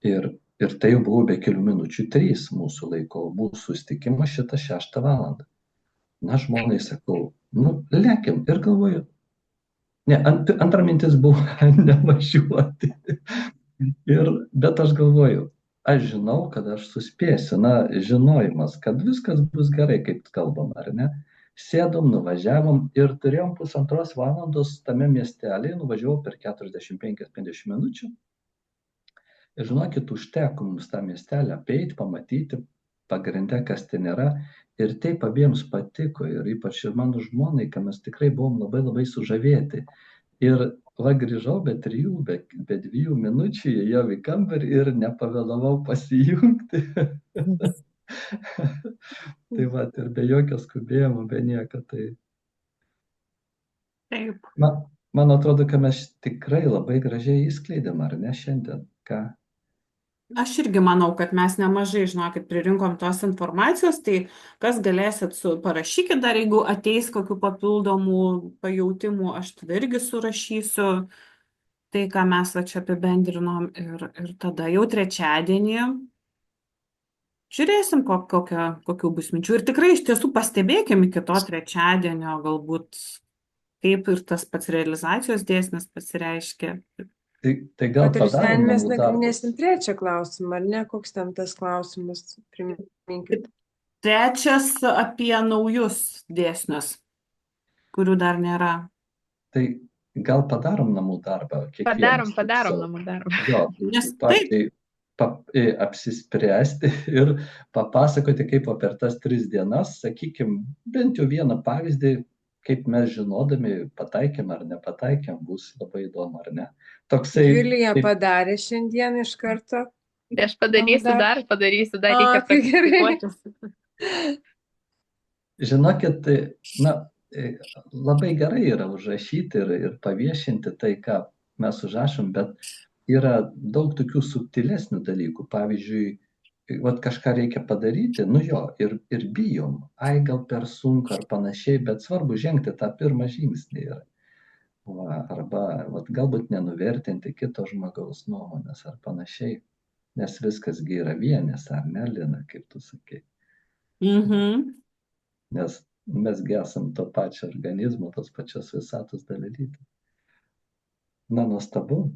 Speaker 1: Ir tai jau buvo be kelių minučių 3 mūsų laiko. Buvo susitikimas šitas 6 valandą. Na, žmonai sakau, lėkim. Ir galvoju, antra mintis buvo nevažiuoti. Bet aš galvoju, aš žinau, kad aš suspėsiu, žinojimas, kad viskas bus gerai, kaip kalbam, ar ne? Sėdom, nuvažiavom ir turėjom 1,5 valandos tame miestelėje, nuvažiavau per 45-50 minučių. Ir žinokit, užteko mums tą miestelę apeiti, pamatyti, pagrindę, kas ten yra. Ir taip abiems patiko, ir ypač ir mano žmonai, kad mes tikrai buvom labai labai sužavėti. Ir grįžau be 2 minučių, įėjau į kambarį ir nepavėlavau pasijungti. Tai ir be jokio skubėjimo, be nieko.
Speaker 3: Taip.
Speaker 1: Man atrodo, kad mes tikrai labai gražiai įskleidėm, ar ne šiandien? Ką?
Speaker 3: Aš irgi manau, kad mes nemažai, žinokit, pririnkom tos informacijos, tai kas galėsit parašykit dar, jeigu ateis kokių papildomų pajautimų, aš tada irgi surašysiu tai, ką mes čia apibendrinom ir tada jau trečiadienį žiūrėsim, kokių bus minčių. Ir tikrai iš tiesų pastebėkim iki to trečiadienio, galbūt kaip ir tas pats realizacijos dėsnis pasireiškia.
Speaker 1: Tai gal
Speaker 7: padarom mes nagrinėsim 3 klausimą, ar ne? Koks ten tas klausimas? Priminkit.
Speaker 3: 3 apie naujus dėsnius, kurių dar nėra.
Speaker 1: Tai gal padarom namų darbą?
Speaker 6: Padarom namų darbą.
Speaker 1: Jo, apsispręsti ir papasakoti, kaip per tas 3 dienas, sakykime, bent jau vieną pavyzdį, kaip mes žinodami pataikėm ar nepataikėm, bus labai įdomu, ar ne?
Speaker 7: Julija padarė šiandien iš karto.
Speaker 6: Aš padarysiu, dar reikia praktikuotis.
Speaker 1: Žinokit, labai gerai yra užrašyti ir paviešinti tai, ką mes užrašom, bet yra daug tokių subtilesnių dalykų. Pavyzdžiui, kažką reikia padaryti, ir bijom, gal per sunku ar panašiai, bet svarbu žengti tą pirmą žingsnį. Arba vat, galbūt nenuvertinti kito žmogaus nuomonės ar panašiai. Nes viskas gi yra vienis, ar ne, Lina, kaip tu sakei.
Speaker 3: Mhm.
Speaker 1: Nes mes gi esam to pačio organizmo, tos pačios visatos dalelytės. Na, nuostabu.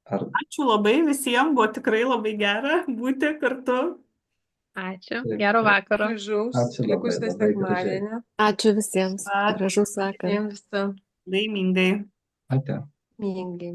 Speaker 1: Ar
Speaker 3: Ačiū labai visiems, buvo tikrai labai gera būti kartu.
Speaker 6: Ačiū.
Speaker 1: Taip,
Speaker 6: Gero
Speaker 1: taip.
Speaker 6: vakaro.
Speaker 7: Gražaus,
Speaker 1: Ačiū labai,
Speaker 7: likusio
Speaker 1: labai gražiai.
Speaker 7: sekmadienio.
Speaker 4: Ačiū visiems.
Speaker 3: Ačiū.
Speaker 4: Gražus vakaras.
Speaker 7: Visiems
Speaker 3: Laimingai.
Speaker 1: Ate.
Speaker 7: laimingai.